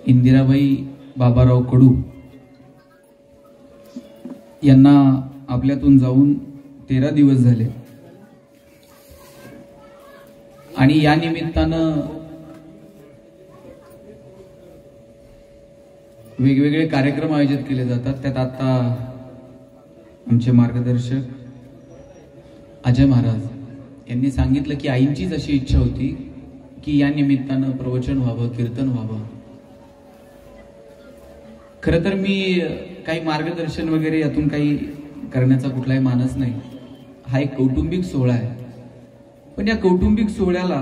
इंदिराबाई बाबाराव कडू यांना आपल्यातून जाऊन 13 दिवस झाले आणि या निमित्तानं वेगवेगळे कार्यक्रम आयोजित केले जातात। त्यात आता आमचे मार्गदर्शक अजय महाराज यांनी सांगितलं की आईंचीच अशी इच्छा होती की या निमित्तानं प्रवचन व्हावं, कीर्तन व्हावं। खरं तर मी काही मार्गदर्शन वगैरे यातून काही करण्याचा कुठलाही मानस नाही। हा एक कौटुंबिक सोहळा आहे, पण या कौटुंबिक सोहळ्याला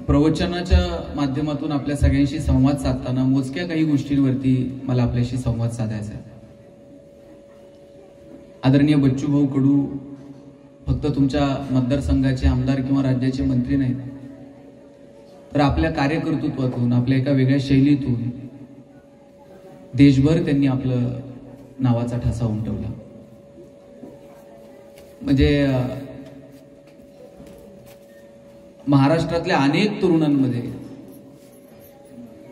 प्रवचनाच्या माध्यमातून आपल्या सगळ्यांशी संवाद साधताना मोजक्या काही गोष्टींवरती मला आपल्याशी संवाद साधायचा आहे। आदरणीय बच्चूभाऊ कडू फक्त तुमच्या मतदारसंघाचे आमदार किंवा राज्याचे मंत्री नाहीत, तर आपल्या कार्यकर्तृत्वातून, आपल्या एका वेगळ्या शैलीतून देशभर त्यांनी आपलं नावाचा ठसा उमटवला। म्हणजे महाराष्ट्रातल्या अनेक तरुणांमध्ये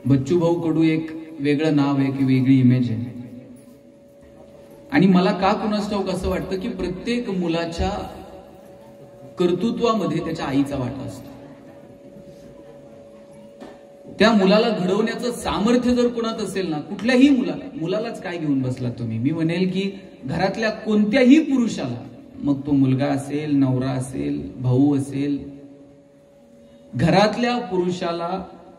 बच्चूभाऊ कडू एक वेगळं नाव आहे, एक वेगळी इमेज आहे। आणि मला का कुणास ठाऊक असं वाटतं की प्रत्येक मुलाच्या कर्तृत्वामध्ये त्याच्या आईचा वाटा असतो। त्या मुलाला घडवण्याचं सामर्थ्य जर कोणात असेल ना, कुठल्याही मुलालाच काय घेऊन बसला तुम्ही, मी म्हणेल की घरातल्या कोणत्याही पुरुषाला, मग तो मुलगा असेल, नवरा असेल, भाऊ असेल, घरातल्या पुरुषाला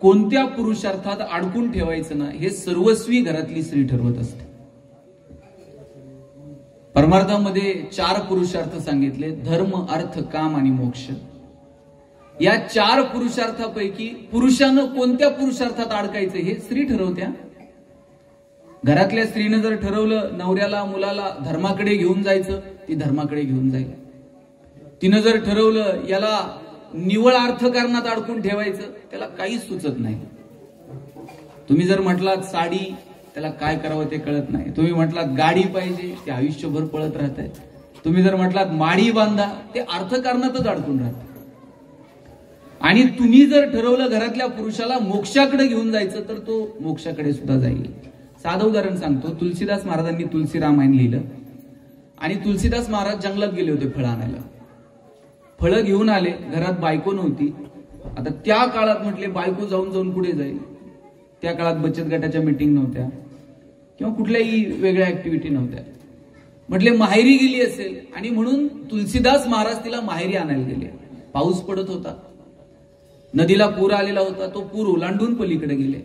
कोणत्या पुरुषार्थात अडकून ठेवायचं ना, हे सर्वस्वी घरातली स्त्री ठरवत असते। परमार्थामध्ये 4 पुरुषार्थ सांगितले, धर्म, अर्थ, काम आणि मोक्ष। या 4 पुरुषार्थापैकी पुरुषानं कोणत्या पुरुषार्थात अडकायचं हे स्त्री ठरवत्या। घरातल्या स्त्रीनं जर ठरवलं नवऱ्याला, मुलाला धर्माकडे घेऊन जायचं, ती धर्माकडे घेऊन जाईल। तिनं जर ठरवलं याला निव्वळ अर्थकारणात अडकून ठेवायचं, त्याला काहीच सुचत नाही। तुम्ही जर म्हटलात साडी, त्याला काय करावं ते कळत नाही। तुम्ही म्हटलात गाडी पाहिजे, ते आयुष्यभर पळत राहत आहे। तुम्ही जर म्हटलात माडी बांधा, ते अर्थकारणातच अडकून राहत। आणि तुम्ही जर ठरवलं घरातल्या पुरुषाला मोक्षाकडे घेऊन जायचं, तर तो मोक्षाकडे सुद्धा जाईल। साधं उदाहरण सांगतो, तुलसीदास महाराजांनी तुलसी रामायण लिहिलं आणि तुलसीदास महाराज जंगलात गेले होते फळं आणायला। फळं घेऊन आले, घरात बायको नव्हती। आता त्या काळात म्हटले बायको जाऊन जाऊन पुढे जाईल, त्या काळात बचत गटाच्या मीटिंग नव्हत्या किंवा कुठल्याही वेगळ्या ऍक्टिव्हिटी नव्हत्या। म्हटले माहेरी गेली असेल, आणि म्हणून तुलसीदास महाराज तिला माहेरी आणायला गेले। पाऊस पडत होता, नदीला पूर आलेला होता, तो पूर ओलांडून पलीकडे गेले।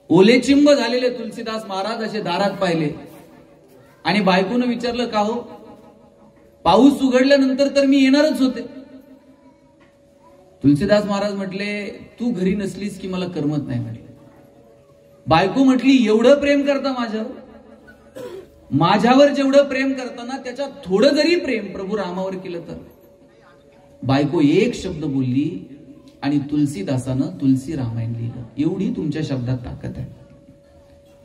ओलेचिंब झालेले तुलसीदास महाराज असे दारात पाहिले आणि बायकोनं विचारलं, का हो, पाऊस उघडल्यानंतर तर मी येणारच होते। तुलसीदास महाराज म्हटले, तू घरी नसलीस की मला करमत नाही म्हटले। बायको म्हटली, एवढं प्रेम करता माझ्यावर जेवढं प्रेम करताना त्याच्यात थोडं जरी प्रेम प्रभू रामावर केलं तर। बायको एक शब्द बोलली आणि तुलसीदासानं तुलसी रामायण लिहिलं। एवढी तुमच्या शब्दात ताकद आहे।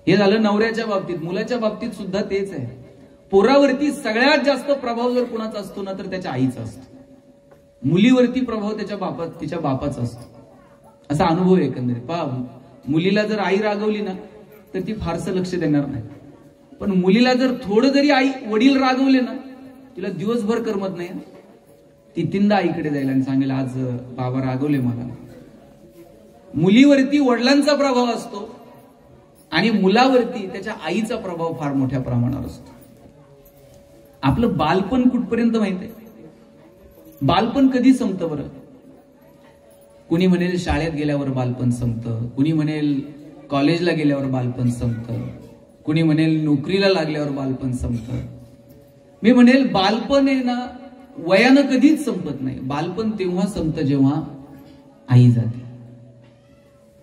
हे झालं नवऱ्याच्या बाबतीत। मुलाच्या बाबतीत सुद्धा तेच आहे। पोरावरती सगळ्यात जास्त प्रभाव जर कुणाचा असतो ना, तर त्याच्या आईचा असतो। मुलीवरती प्रभाव तिच्या बापाचा असतो। असा अनुभव आहे एकंदरीत। पहा, मुलीला जर आई रागवली ना, तर ती फारसं लक्ष देणार नाही, पण मुलीला जर थोडं जरी वडील रागवले ना, तिला दिवसभर करमत नाही। ती 3दा आईकडे जाईल आणि सांगेल, आज बाबा रागवले मला। मुलीवरती वडिलांचा प्रभाव असतो आणि मुलावरती त्याच्या आईचा प्रभाव फार मोठ्या प्रमाणावर असतो। आपलं बालपण कुठपर्यंत माहित आहे? बालपण कधी संपतं बरं? कुणी म्हणेल शाळेत गेल्यावर बालपण संपतं, कुणी म्हणेल कॉलेजला गेल्यावर बालपण संपतं, कुणी म्हणेल नोकरीला लागल्यावर बालपण संपतं। मी म्हणेल बालपण आहे ना, वयानं कधीच संपत नाही। बालपण तेव्हा संपतं जेव्हा आई जाते।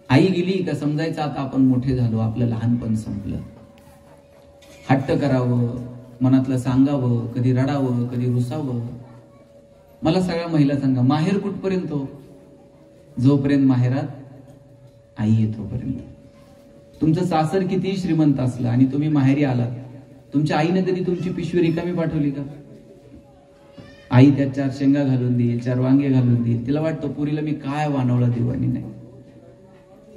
आई गेली का समजायचं आता आपण मोठे झालो, आपलं लहानपण संपलं। हट्ट करावं, मनातलं सांगावं, कधी रडावं, कधी रुसावं। मला सगळ्या महिला सांगा, माहेर कुठपर्यंत हो? जोपर्यंत माहेरात आई येतोपर्यंत। तुमचं सासर कितीही श्रीमंत असलं आणि तुम्ही माहेरी आलात, तुमच्या आईने कधी तुमची पिशवी रिकामी पाठवली का? आई त्यात 4 शेंगा घालून देईल, 4 वांगे घालून देईल। तिला वाटतं पुरीला मी काय वानवलं देऊ आणि नाही।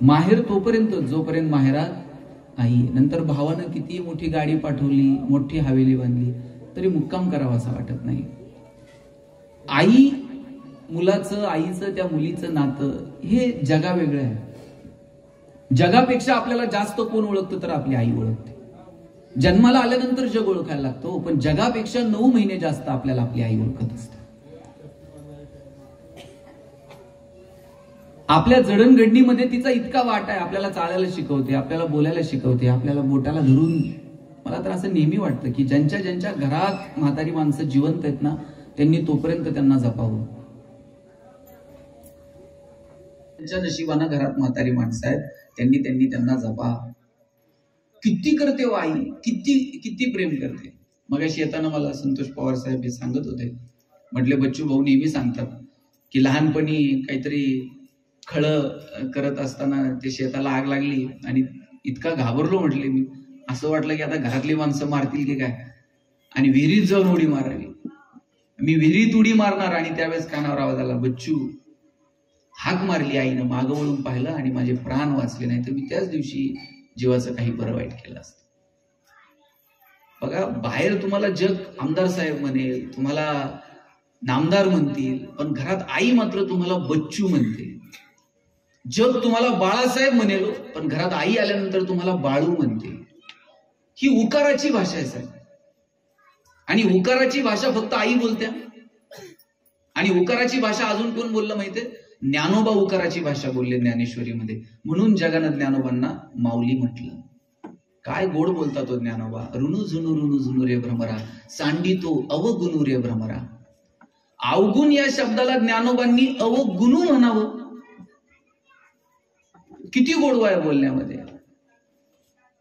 माहेर तोपर्यंत जोपर्यंत माहेरात आई. नंतर भावानं किती मोठी गाडी पाठवली, मोठी हवेली बांधली, तरी मुक्काम करावा असं वाटत नाही. आई मुलाचं, आईचं त्या मुलीचं नातं हे जगा वेगळं आहे. जगापेक्षा आपल्याला जास्त कोण ओळखतं तर आपली आई ओळखते. जन्माला आल्यानंतर जग ओळखायला लागतो, पण जगापेक्षा 9 महिने जास्त आपल्याला आपली आई ओळखत असते. आपल्या जडणघडणीमध्ये तिचा इतका वाटा आहे. आपल्याला चालायला शिकवते, आपल्याला बोलायला शिकवते, आपल्याला बोटाला धरून. मला तर असं नेहमी वाटतं की ज्यांच्या ज्यांच्या घरात म्हातारी माणसं जिवंत आहेत ना, त्यांनी तोपर्यंत त्यांना जपावं. त्यांच्या नशिबानं घरात म्हातारी माणसं आहेत, त्यांनी त्यांना जपा. किती करते हो आई, किती किती प्रेम करते. मगाशी येताना मला संतोष पवार साहेब हे सांगत होते, म्हटले बच्चू भाऊ नेहमी सांगतात की लहानपणी काहीतरी खळं करत असताना ते शेताला आग लागली आणि इतका घाबरलो, म्हटले मी, असं वाटलं की आता घरातली माणसं मारतील की काय, आणि विहिरीत जाऊन उडी मारावी. मी विहिरीत उडी मारणार आणि त्यावेळेस कानावर आवाज आला, बच्चू. हाक मारली आईनं, मागं वळून पाहिलं आणि माझे प्राण वाचले. नाही तर मी त्याच दिवशी जीवाचं काही बरं वाईट केलं असतं. बघा, बाहेर तुम्हाला जग आमदार साहेब म्हणेल, तुम्हाला नामदार म्हणतील, पण घरात आई मात्र तुम्हाला बच्चू म्हणते. जग तुम्हाला बाळासाहेब म्हणेल, पण घरात आई आल्यानंतर तुम्हाला बाळू म्हणते. ही उकाराची भाषा आहे साहेब. आणि उकाराची भाषा फक्त आई बोलत्या. आणि उकाराची भाषा अजून कोण बोललं माहितीये? ज्ञानोबा उकाराची भाषा बोलले ज्ञानेश्वरीमध्ये. म्हणून जगानं ज्ञानोबांना माऊली म्हटलं. काय गोड बोलता तो ज्ञानोबा. ऋणू झुनू रे भ्रमरा, सांडितो अवगुणू रे भ्रमरा. अवगुण या शब्दाला ज्ञानोबांनी अवगुणू म्हणावं. किती गोडवा आहे बोलण्यामध्ये.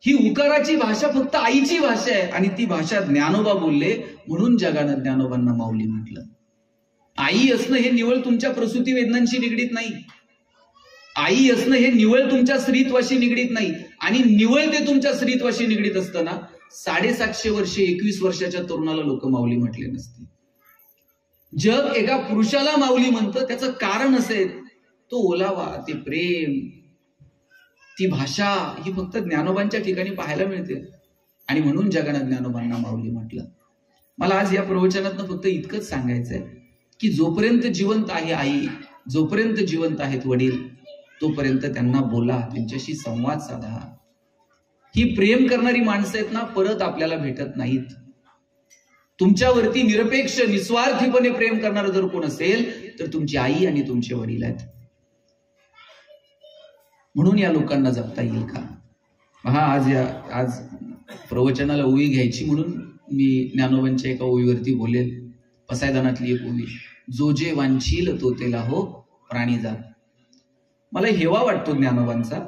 ही उकाराची भाषा फक्त आईची भाषा आहे आणि ती भाषा ज्ञानोबा बोलले, म्हणून जगानं ज्ञानोबांना माऊली म्हटलं. आई असणं हे निवळ तुमच्या प्रसूती वेदनांशी निगडीत नाही. आई असणं हे निवळ तुमच्या स्त्रीत्वाशी निगडीत नाही. आणि निवळ ते तुमच्या स्त्रीत्वाशी निगडीत असताना 750 वर्षे 21 वर्षाच्या तरुणाला लोक माऊली म्हटले नसते. जग एका पुरुषाला माऊली म्हणतं, त्याचं कारण असेल तो ओलावा, ते प्रेम, ती भाषा ही फक्त ज्ञानोबांच्या ठिकाणी पाहायला मिळते. आणि म्हणून जगानं ज्ञानोबांना माऊली म्हटलं. मला आज या प्रवचनातनं फक्त इतकंच सांगायचंय की जोपर्यंत जिवंत आहे आई, जोपर्यंत जिवंत आहेत वडील, तोपर्यंत त्यांना बोला, त्यांच्याशी संवाद साधा. ही प्रेम करणारी माणसं आहेत ना, परत आपल्याला भेटत नाहीत. तुमच्यावरती निरपेक्ष निस्वार्थीपणे प्रेम करणारं जर कोण असेल तर तुमची आई आणि तुमचे वडील आहेत. म्हणून या लोकांना जपता येईल का? पहा, आज प्रवचनाला ओवी घ्यायची म्हणून मी ज्ञानोबांच्या एका ओवीवरती बोलेल. पसायदानातली एक ओवी, जो जे वांछील तो तेला हो प्राणी जात. मला हेवा वाटतो ज्ञानोबांचा.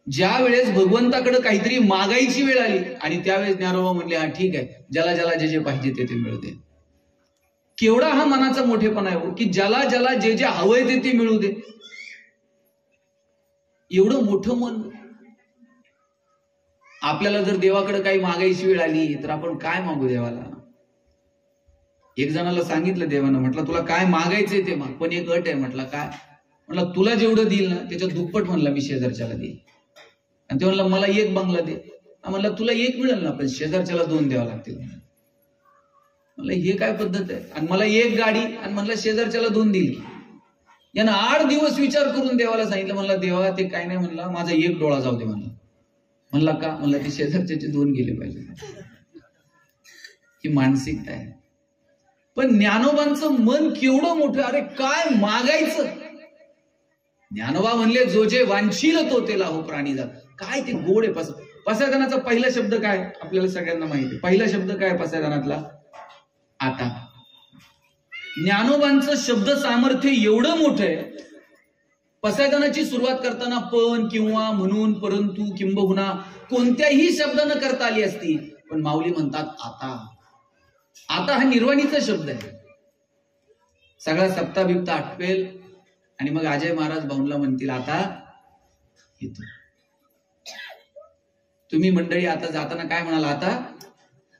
ज्या वेळेस भगवंताकडे काहीतरी मागायची वेळ आली आणि त्यावेळेस ज्ञानोबा म्हणले, हा ठीक आहे, ज्याला ज्याला जे जे पाहिजे ते मिळू दे. केवढा हा मनाचा मोठेपणा आहे हो, की ज्याला ज्याला जे जे हवंय ते मिळू दे. एवढं मोठं मन. आपल्याला जर देवाकडे काही मागायची वेळ आली तर आपण काय मागू देवाला? एक जणाला सांगितलं देवानं, म्हटलं तुला काय मागायचंय ते माग, पण एक अट आहे. म्हटलं काय? म्हटलं तुला जेवढं देईल ना त्याच्या दुप्पट म्हणला मी शेजारच्याला देईल. आणि ते म्हणला मला एक बंगला दे. म्हणलं तुला एक मिळेल ना, पण शेजारच्याला 2 द्यावं लागतील. म्हणलं हे काय पद्धत आहे? आणि मला एक गाडी आणि म्हणलं शेजारच्याला 2 देईल. यानं 8 दिवस विचार करून देवाला सांगितलं. म्हणला देवा ते काय नाही, म्हणला माझा एक डोळा जाऊ दे. म्हणला का? म्हणला ते शेजारच्याचे 2 गेले पाहिजे. ही मानसिकता आहे. पण ज्ञानोबांचं मन केवढं मोठं. अरे काय मागायचं? ज्ञानोबा म्हणले, जो जे वांछील तो तेला हो प्राणी जात. काय ते गोड आहे. पसायदानाचा पहिला शब्द काय आपल्याला सगळ्यांना माहिती आहे. पहिला शब्द काय पसायदानातला? आता. ज्ञानोबांचं शब्द सामर्थ्य एवढं मोठं आहे. पसायदानाची सुरुवात करताना पण, किंवा, म्हणून, परंतु, किंबहुना कोणत्याही शब्दानं करता आली असती, पण माऊली म्हणतात आता. आता हा निर्वाणीचा शब्द आहे. सगळा सप्ता बिप्ता आटपेल आणि मग अजय महाराज भाऊंला म्हणतील आता येतो. तुम्ही मंडळी आता जाताना काय म्हणाल? आता.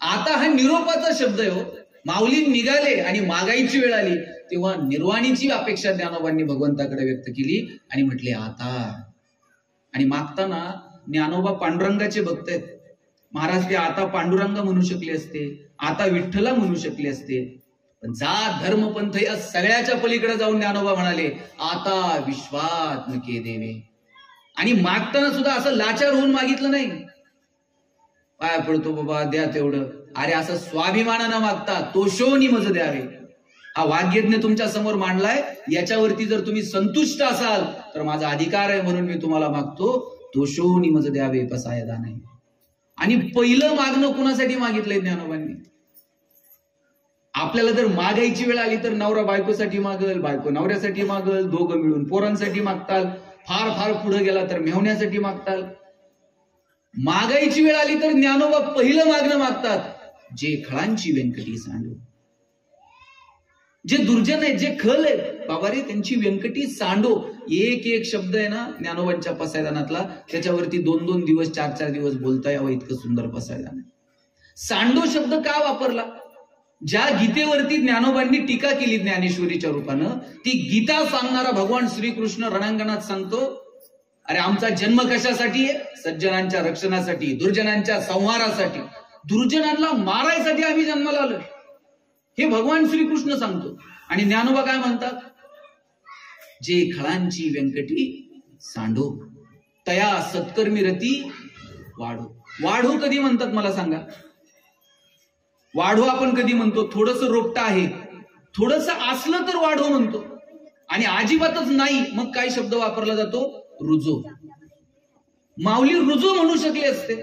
आता हा निरोपाचा शब्द आहे हो. माऊली निघाले आणि मागायची वेळ आली तेव्हा निर्वाणीची अपेक्षा ज्ञानोबांनी भगवंताकडे व्यक्त केली आणि म्हटले आता. आणि मागताना ज्ञानोबा पांडुरंगाचे भक्त आहेत. महाराज ते आता पांडुरंग म्हणू शकले असते, आता विठ्ठला म्हणू शकले असते, पण जात धर्म पंथ या सगळ्याच्या पलीकडे जाऊन ज्ञानोबा म्हणाले आता विश्वात्मके देवे. आणि मागताना सुद्धा असं लाचार होऊन मागितलं नाही, पाया पडतो बाबा द्या तेवढं. अरे असं स्वाभिमानानं मागता तोषोनी मज द्यावे. हा वाग्यज्ञ तुमच्या समोर मांडलाय, याच्यावरती जर तुम्ही संतुष्ट असाल तर माझा अधिकार आहे म्हणून मी तुम्हाला मागतो, तोषोनी मज द्यावे पसायदा नाही. आणि पहिलं मागणं कुणासाठी मागितलंय ज्ञानोबांनी? आपल्याला जर मागायची वेळ आली तर नवरा बायकोसाठी मागल, बायको नवऱ्यासाठी मागल, दोघं मिळून पोरांसाठी मागताल, फार फार पुढे गेला तर मेहण्यासाठी मागताल. मागायची वेळ आली तर ज्ञानोबा पहिलं मागणं मागतात, जे खळांची व्यंकटी सांडो. जे दुर्जन आहेत, जे खल आहेत बाबा रे, त्यांची व्यंकटी सांडो. एक एक शब्द आहे ना ज्ञानोबांच्या पसायदानातला, त्याच्यावरती 2-2 दिवस 4-4 दिवस बोलता यावं इतकं सुंदर पसायदान आहे. सांडो शब्द का वापरला? ज्या गीतेवरती ज्ञानोबांनी टीका केली ज्ञानेश्वरीच्या रूपानं, ती गीता सांगणारा भगवान श्रीकृष्ण रणांगणात सांगतो, अरे आमचा जन्म कशासाठी आहे? सज्जनांच्या रक्षणासाठी, दुर्जनांच्या संहारासाठी, दुर्जनांना मारायसाठी आम्ही जन्माला आलो, हे भगवान श्रीकृष्ण सांगतो. आणि ज्ञानोबा काय म्हणतात? जे खळांची व्यंकटी सांडो, तया सत्कर्मी रती वाढो. वाढो कधी म्हणतात मला सांगा? वाढो आपण कधी म्हणतो? थोडस रोपट आहे, थोडस असलं तर वाढो म्हणतो, आणि अजिबातच नाही मग काय शब्द वापरला जातो? रुजो. माऊली रुजो म्हणू शकले असते,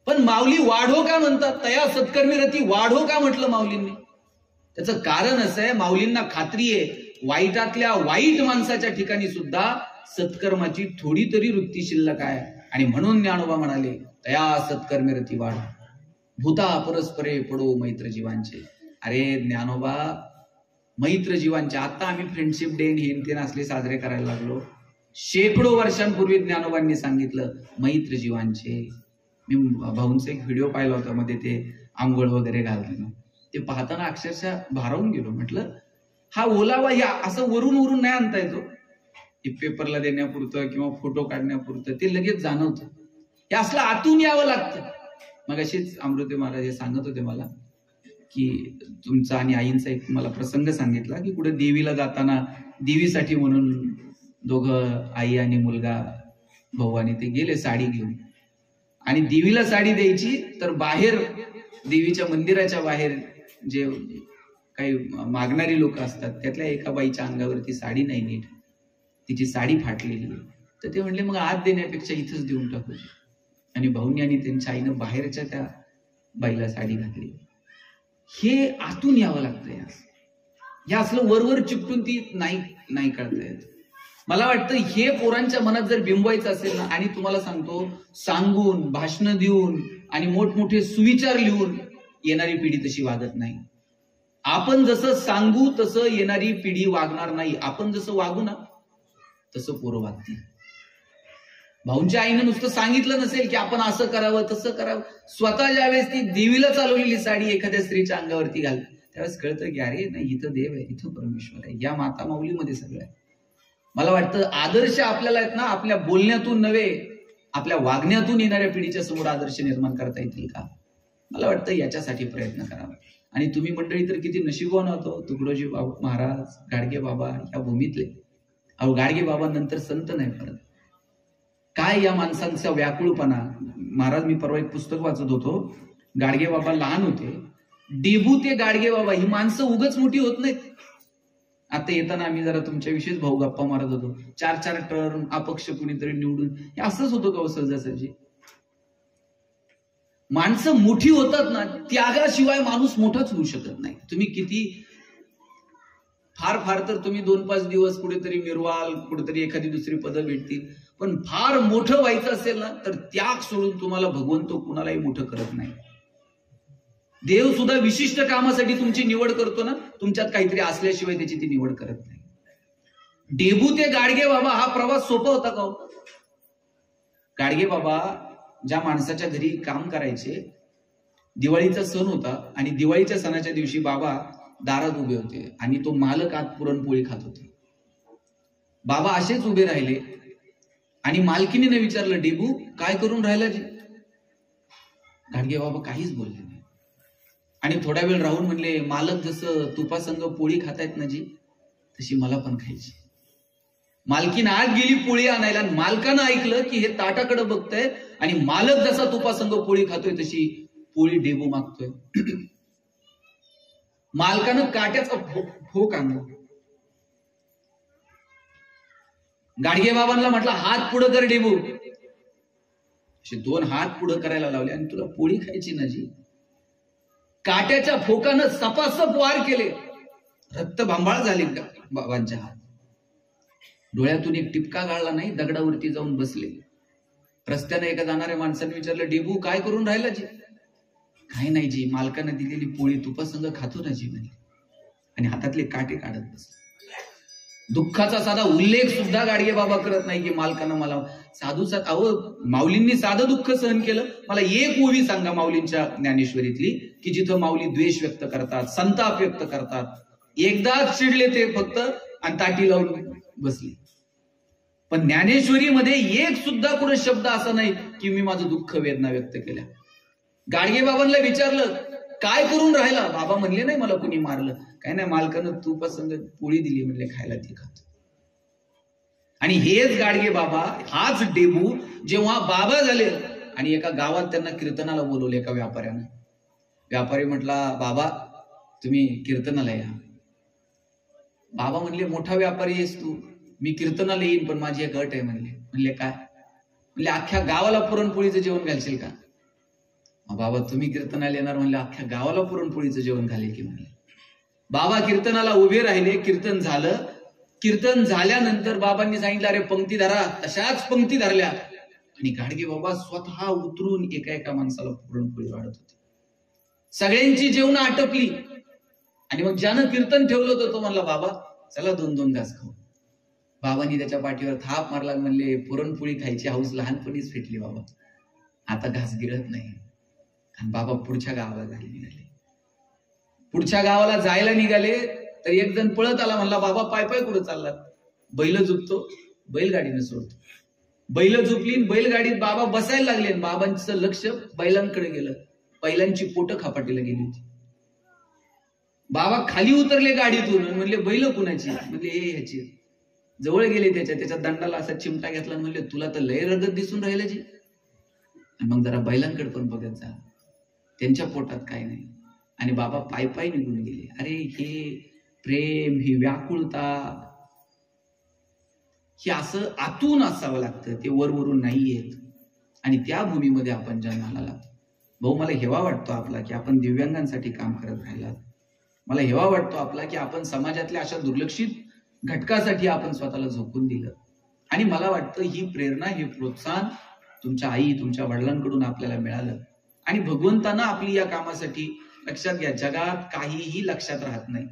पण माऊली वाढो का म्हणतात? तया सत्कर्मी रती वाढो का म्हटलं माऊलींनी? त्याचं कारण असं आहे, माऊलींना खात्री आहे वाईटातल्या वाईट माणसाच्या ठिकाणी सुद्धा सत्कर्माची थोडी तरी वृत्ती शिल्लक आहे. आणि म्हणून ज्ञानोबा म्हणाले तया सत्कर्मी रती वाढो, भूता परस्परे पडो मैत्र जीवांचे. अरे ज्ञानोबा, मैत्र जीवांचे आता आम्ही फ्रेंडशिप डे हे असले साजरे करायला लागलो. शेकडो वर्षांपूर्वी ज्ञानोबांनी सांगितलं मैत्र जीवांचे. मी भाऊंचा एक व्हिडिओ पाहिला होता, मध्ये ते आंघोळ वगैरे घालताना, ते पाहताना अक्षरशः भारावून गेलो. म्हटलं हा ओलावा या असं वरून वरून नाही आणता येतो, पेपरला देण्यापुरतं किंवा फोटो काढण्यापुरतं ते लगेच जाणवतं. हे असलं आतून यावं लागतं. मग अशीच अमृते महाराज हे सांगत होते मला की तुमचा आणि आईंचा एक मला प्रसंग सांगितला की कुठे देवीला जाताना देवीसाठी म्हणून दोघं आई आणि मुलगा भाऊ आणि ते गेले साडी घेऊन, आणि देवीला साडी द्यायची तर बाहेर देवीच्या मंदिराच्या बाहेर जे काही मागणारी लोक असतात त्यातल्या एका बाईच्या अंगावरती साडी नाही नीट, तिची साडी फाटलेली आहे. तर ते म्हणले मग आत देण्यापेक्षा इथंच देऊन टाकू. आणि भाऊनी आणि त्यांच्या आईनं बाहेरच्या त्या बाईला साडी घातली. हे आतून यावं लागतं. या असलं वरवर चिपटून ती नाही कळता येत. मला वाटतं हे पोरांच्या मनात जर बिंबवायचं असेल ना, आणि तुम्हाला सांगतो सांगून भाषण देऊन आणि मोठमोठे सुविचार लिहून येणारी पिढी तशी वागत नाही. आपण जसं सांगू तसं येणारी पिढी वागणार नाही. आपण जसं वागू ना तसं पोरं वागतील. भाऊंच्या आईनं नुसतं सांगितलं नसेल की आपण असं करावं तसं करावं, स्वतः ज्यावेळेस ती देवीला चालवलेली साडी एखाद्या स्त्रीच्या अंगावरती घाल त्यावेळेस कळतं की अरे नाही, इथं देव आहे, इथं परमेश्वर आहे, या माता माऊलीमध्ये सगळं आहे. मला वाटतं आदर्श आपल्याला आहेत ना, आपल्या बोलण्यातून नव्हे आपल्या वागण्यातून येणाऱ्या पिढीच्या समोर आदर्श निर्माण करता येतील का? मला वाटतं याच्यासाठी प्रयत्न करावा. आणि तुम्ही मंडळी तर किती नशीबवान होतो, तुकडोजी महाराज, गाडगे बाबा या भूमीतले. अहो गाडगे बाबा नंतर संत नाही परत. काय या माणसांचा व्याकुळपणा. महाराज मी परवा एक पुस्तक वाचत होतो, गाडगे बाबा लहान होते, डेबू ते गाडगे बाबा ही माणसं उगच मोठी होत नाहीत. आता येताना आम्ही जरा तुमच्याविषयीच भाऊ गप्पा मारत होतो, 4-4 टर्म अपक्ष कुणीतरी निवडून, हे असंच होतं का सहजासहजी? माणसं मोठी होतात ना, त्यागाशिवाय माणूस मोठाच होऊ शकत नाही. तुम्ही किती फार फार तर तुम्ही 2-5 दिवस कुठेतरी मिरवाल, कुठेतरी एखादी दुसरी पदं भेटतील, पण फार मोठं व्हायचं असेल ना तर त्याग सोडून तुम्हाला भगवंत कुणालाही मोठं करत नाही. देव सुद्धा विशिष्ट कामासाठी तुमची निवड करतो ना, तुमच्यात काहीतरी असल्याशिवाय त्याची ती निवड करत नाही. डेबू ते गाडगे बाबा हा प्रवास सोपा होता का? गाडगे बाबा ज्या माणसाच्या घरी काम करायचे, दिवाळीचा सण होता आणि दिवाळीच्या सणाच्या दिवशी बाबा दारात उभे होते आणि तो मालक आत पुरणपोळी खात होते. बाबा असेच उभे राहिले आणि मालकीनीने विचारलं, डेबू काय करून राहिला जी? गाडगे बाबा काहीच बोलले नाही. आणि थोडा वेळ राहून म्हणले, मालक जसं तुपासंग पोळी खातायत ना जी, तशी मला पण खायची. मालकीन आत गेली पोळी आणायला, मालकानं ऐकलं की हे ताटाकडे बघतंय आणि मालक जसा तुपासंग पोळी खातोय तशी पोळी डेबू मागतोय. मालकानं काट्याचा फोक आणला. गाडगे बाबांना म्हटलं, हात पुढं कर डेबू. असे 2 हात पुढं करायला लावले. आणि तुला पोळी खायची ना जी? काट्याच्या फोकानं सपासप वार केले. रक्त भांबाळ झाले बाबांच्या हात. डोळ्यातून एक टिपका गाळला नाही. दगडावरती जाऊन बसले. रस्त्याने एका जाणाऱ्या माणसाने विचारलं, डेबू काय करून राहिला जी? काही नाही जी, मालकानं दिलेली पोळी तुपासंग खातो ना जी म्हणे. आणि हातातले काटे काढत बसले. दुःखाचा साधा उल्लेख सुद्धा गाडगे बाबा करत नाही की मालकानं मला माऊलींनी साधं दुःख सहन केलं. मला एक ओवी सांगा माऊलींच्या ज्ञानेश्वरीतली की जिथं माऊली द्वेष व्यक्त करतात, संताप व्यक्त करतात. एकदाच चिडले ते फक्त आणि ताटी लावून बसले. पण ज्ञानेश्वरीमध्ये एक सुद्धा कुठे शब्द असा नाही की मी माझं दुःख वेदना व्यक्त केल्या. गाडगे बाबांना विचारलं, काय करून राहिला? बाबा म्हणले, नाही मला कुणी मारलं. काय नाही, मालकानं तुपासंग पोळी दिली म्हणले खायला, ती खात. आणि हेच गाडगे बाबा, हाच डेबू जेव्हा बाबा झाले आणि एका गावात त्यांना कीर्तनाला बोलवले एका व्यापाऱ्यानं. व्यापारी म्हटला, बाबा तुम्ही कीर्तनाला या. बाबा म्हणले, मोठा व्यापारी आहेस तू, मी कीर्तनाला येईन, पण माझी एक अट आहे म्हणले. म्हणले काय? म्हणले अख्ख्या गावाला पुरणपोळीचं जेवण घालशील का? बाबा तुम्ही कीर्तनाला येणार म्हणले, अख्ख्या गावाला पुरणपोळीचं जेवण घालेल की म्हणले. बाबा कीर्तनाला उभे राहिले. कीर्तन झालं. कीर्तन झाल्यानंतर बाबांनी सांगितलं, अरे पंक्ती धरा. तशाच पंक्ती धरल्या. आणि गाडगे बाबा स्वतः उतरून एका एका माणसाला पुरणपोळी वाढत होते. सगळ्यांची जेवणं आटपली. आणि मग ज्यानं कीर्तन ठेवलं होतं तो म्हणला, बाबा चला 2-2 घास खाऊ. बाबांनी त्याच्या पाठीवर थाप मारला. म्हणले, पुरणपोळी खायची हौस लहानपणीच फेटली बाबा, आता घास गिळत नाही. आणि बाबा पुढच्या गावाला जायला निघाले. पुढच्या गावाला जायला निघाले तर एक जण पळत आला. म्हणला, बाबा पाय पाय कुठं चाललात? बैल झुपतो, बैलगाडीनं सोडतो. बैल झुपली. बैलगाडीत बाबा बसायला लागले. बाबांचं लक्ष बैलांकडे गेलं. बैलांची पोटं खापाटीला गेली होती. बाबा खाली उतरले गाडीतून. म्हणले, बैल कुणाची? म्हणले, हे ह्याची. जवळ गेले त्याच्या दंडाला असा चिमटा घेतला. म्हणले, तुला तर लय रगत दिसून राहिलं जी. आणि मग जरा बैलांकडे पण बघत जा, त्यांच्या पोटात काय नाही. आणि बाबा पाय पाय निघून गेले. अरे हे प्रेम, ही व्याकुळता, हे असं आतून असावं लागतं, ते वरवरून नाही येत. आणि त्या भूमीमध्ये आपण जन्माला लागतो. भाऊ मला हेवा वाटतो आपला की आपण दिव्यांगांसाठी काम करत राहिलात. मला हेवा वाटतो आपला की आपण समाजातल्या अशा दुर्लक्षित घटकासाठी आपण स्वतःला झोकून दिलं. आणि मला वाटतं ही प्रेरणा, हे प्रोत्साहन तुमच्या आई, तुमच्या वडिलांकडून आपल्याला मिळालं. आणि भगवंतानं आपली या कामासाठी, लक्षात घ्या, जगात काहीही लक्षात राहत नाही.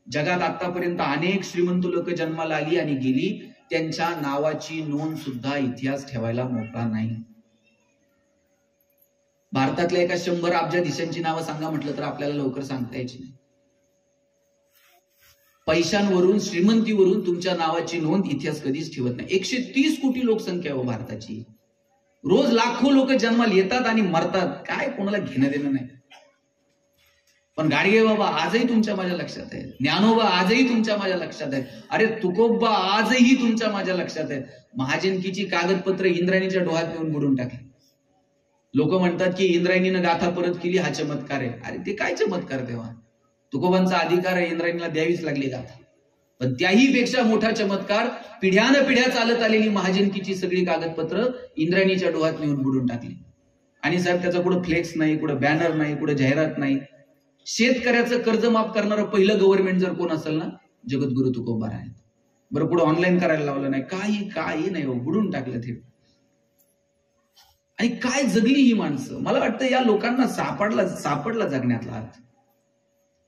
जगात आतापर्यंत अनेक श्रीमंत लोक जन्माला आली आणि गेली, त्यांच्या नावाची नोंद सुद्धा इतिहास ठेवायला मोकळा नाही. भारतातल्या एका 100 अब्जाधीशांची नावं सांगा म्हटलं तर आपल्याला लवकर सांगता यायची नाही. पैशांवरून, श्रीमंतीवरून तुमच्या नावाची नोंद इतिहास कधीच ठेवत नाही. 130 कोटी लोकसंख्या आहे भारताची. रोज लाखो लोक जन्माला येतात आणि मरतात. काय कोणाला घेणं देणं नाही. पण गाडगे बाबा आजही तुमच्या माझ्या लक्षात आहे. ज्ञानोबा आजही तुमच्या माझ्या लक्षात आहे. अरे तुकोबा आजही तुमच्या माझ्या लक्षात आहे. महाजनकीची कागदपत्र इंद्रायणीच्या डोहात नेऊन बुडून टाकली. लोक म्हणतात की इंद्रायणीनं गाथा परत केली, हा चमत्कार आहे. अरे ते काय चमत्कार तेव्हा? तुकोबांचा अधिकार आहे, इंद्रायणीला द्यावीच लागली गाथा. पण त्याही पेक्षा मोठा चमत्कार, पिढ्यानपिढ्या चालत आलेली महाजनकीची सगळी कागदपत्र इंद्रायणीच्या डोहात नेऊन बुडून टाकली. आणि साहेब त्याचा कुठं फ्लेक्स नाही, कुठं बॅनर नाही, कुठं जाहिरात नाही. शेतकऱ्याचं कर्ज माफ करणारं पहिलं गव्हर्नमेंट जर कोण असेल ना, जगद्गुरु तुकोबा आहेत. बरं पुढे ऑनलाईन करायला लावलं नाही, काही नाही, बुडून टाकलं ते. आणि काय जगली ही माणसं. मला वाटतं या लोकांना सापडला जगण्यातला अर्थ.